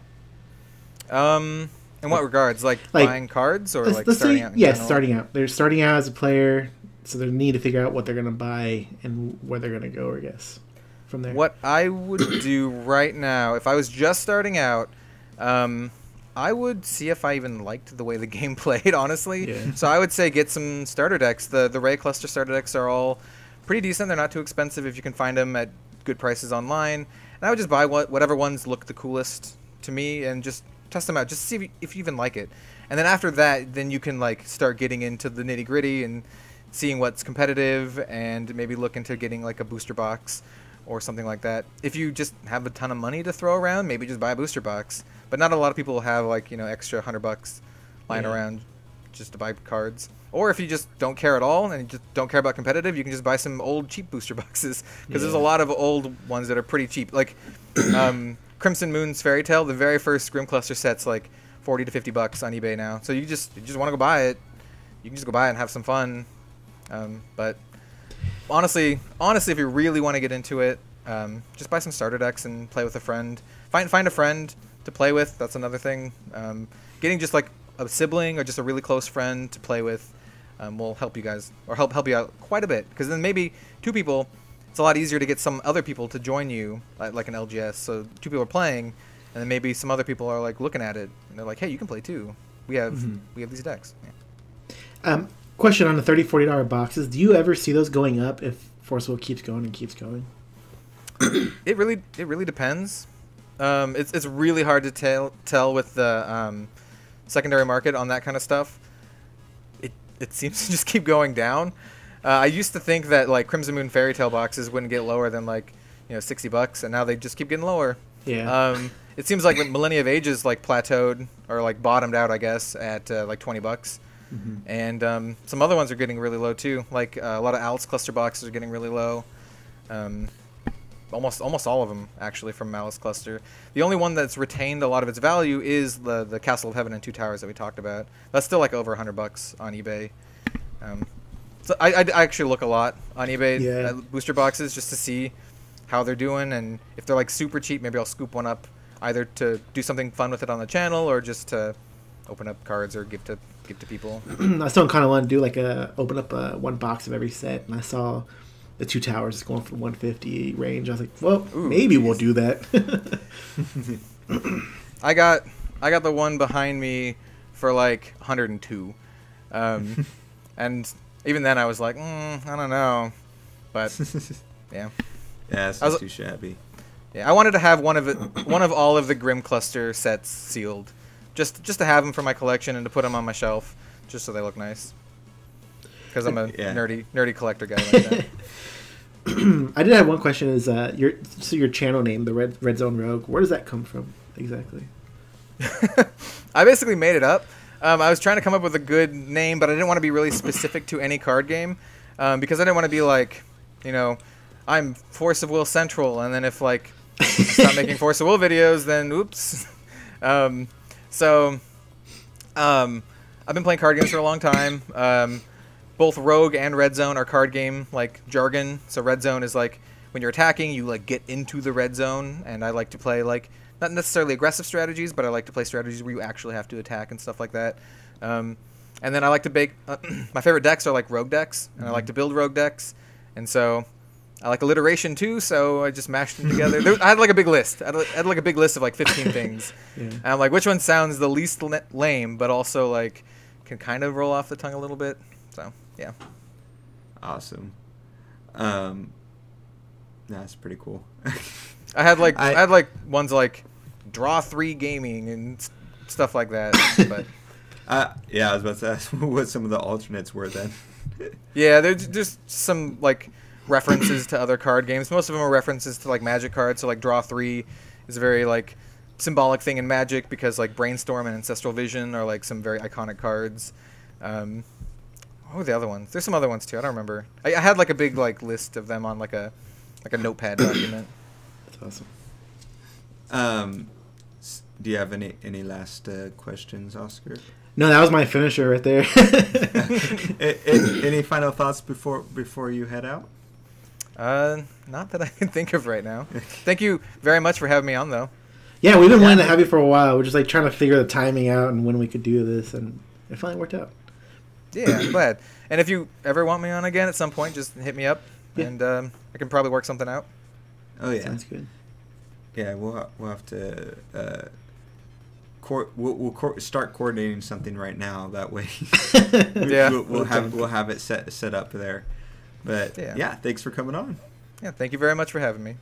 In what regards? Buying cards, or starting out in yes, general? starting out. They're starting out as a player, so they need to figure out what they're going to buy and where they're going to go, I guess, from there. What I would do right now, if I was just starting out, I would see if I even liked the way the game played, honestly. Yeah. So I would say get some starter decks. The Raya Cluster starter decks are all pretty decent. They're not too expensive if you can find them at good prices online. And I would just buy whatever ones look the coolest to me and just test them out, just see if you even like it. And then after that, then you can start getting into the nitty gritty and seeing what's competitive, and maybe look into getting a booster box or something like that. If you just have a ton of money to throw around, maybe just buy a booster box. But not a lot of people have extra $100 lying around just to buy cards. Or if you just don't care at all and you just don't care about competitive, you can just buy some old cheap booster boxes, because there's a lot of old ones that are pretty cheap. Crimson Moon's Fairy Tale, the very first Grim Cluster set's like $40 to $50 on eBay now. So you just want to go buy it, you can just go buy it and have some fun. But honestly, if you really want to get into it, just buy some starter decks and play with a friend. Find a friend to play with. That's another thing. Getting just like a sibling or just a really close friend to play with will help you guys, or help you out quite a bit. Because then maybe 2 people, it's a lot easier to get some other people to join you, like an LGS. So 2 people are playing, and then maybe some other people are like looking at it, and they're like, hey, you can play too. We have these decks. Yeah. Question on the $30, $40 boxes. Do you ever see those going up if Force Will keeps going and keeps going? It really depends. It's really hard to tell with the secondary market on that kind of stuff. It seems to just keep going down. I used to think that like Crimson Moon Fairy Tale boxes wouldn't get lower than like $60, and now they just keep getting lower. Yeah. It seems like Millennia of Ages like plateaued or like bottomed out, I guess, at like $20. And some other ones are getting really low too. Like a lot of Alice Cluster boxes are getting really low. Almost all of them actually from Malice Cluster. The only one that's retained a lot of its value is the Castle of Heaven and Two Towers that we talked about. That's still like over $100 on eBay. So I actually look a lot on eBay at booster boxes just to see how they're doing, and if they're like super cheap, maybe I'll scoop one up either to do something fun with it on the channel or just to open up cards or give to people. I still kind of want to do like open up one box of every set, and I saw the Two Towers is going for 150 range. I was like, well, maybe we'll do that. I got the one behind me for like 102, and even then I was like, I don't know, but yeah. Yeah, it's not too shabby. Yeah, I wanted to have one of all of the Grim Cluster sets sealed, just to have them for my collection and to put them on my shelf, just so they look nice. Because I'm a nerdy collector guy like that. I did have one question: is your channel name, the RedZoneRogue? Where does that come from exactly? I basically made it up. I was trying to come up with a good name, but I didn't want to be really specific to any card game, because I didn't want to be like, I'm Force of Will Central, and then if like I stop making Force of Will videos, then oops. I've been playing card games for a long time. Both Rogue and Red Zone are card game like jargon. So Red Zone is like when you're attacking, you like get into the red zone, and I like to play like not necessarily aggressive strategies, but I like to play strategies where you actually have to attack and stuff like that. And then I like to bake. My favorite decks are like Rogue decks, and I like to build Rogue decks, and so I like alliteration too, so I just mashed them together. I had like a big list. I had like a big list of like 15 things. And I'm like, which one sounds the least lame, but also like can kind of roll off the tongue a little bit. So yeah. Awesome. That's pretty cool. I had like ones like Draw 3 Gaming and stuff like that. But yeah, I was about to ask what some of the alternates were then. Yeah, there's just some like references to other card games. Most of them are references to like Magic cards. So like Draw 3 is a very like symbolic thing in Magic because like Brainstorm and Ancestral Vision are like some very iconic cards. What were the other ones? There's some other ones too. I don't remember. I had like a big like list of them on like a notepad document. That's awesome. Do you have any last questions, Oscar? No, that was my finisher right there. Any final thoughts before you head out? Not that I can think of right now. Thank you very much for having me on, though. Yeah, we've been wanting to have you for a while. We're just like trying to figure the timing out and when we could do this, and it finally worked out. Yeah, I'm glad. And if you ever want me on again at some point, just hit me up, and I can probably work something out. Oh yeah, sounds good. Yeah, we'll have to we'll start coordinating something right now. That way, we'll have it set up there. But yeah, thanks for coming on. Yeah, thank you very much for having me.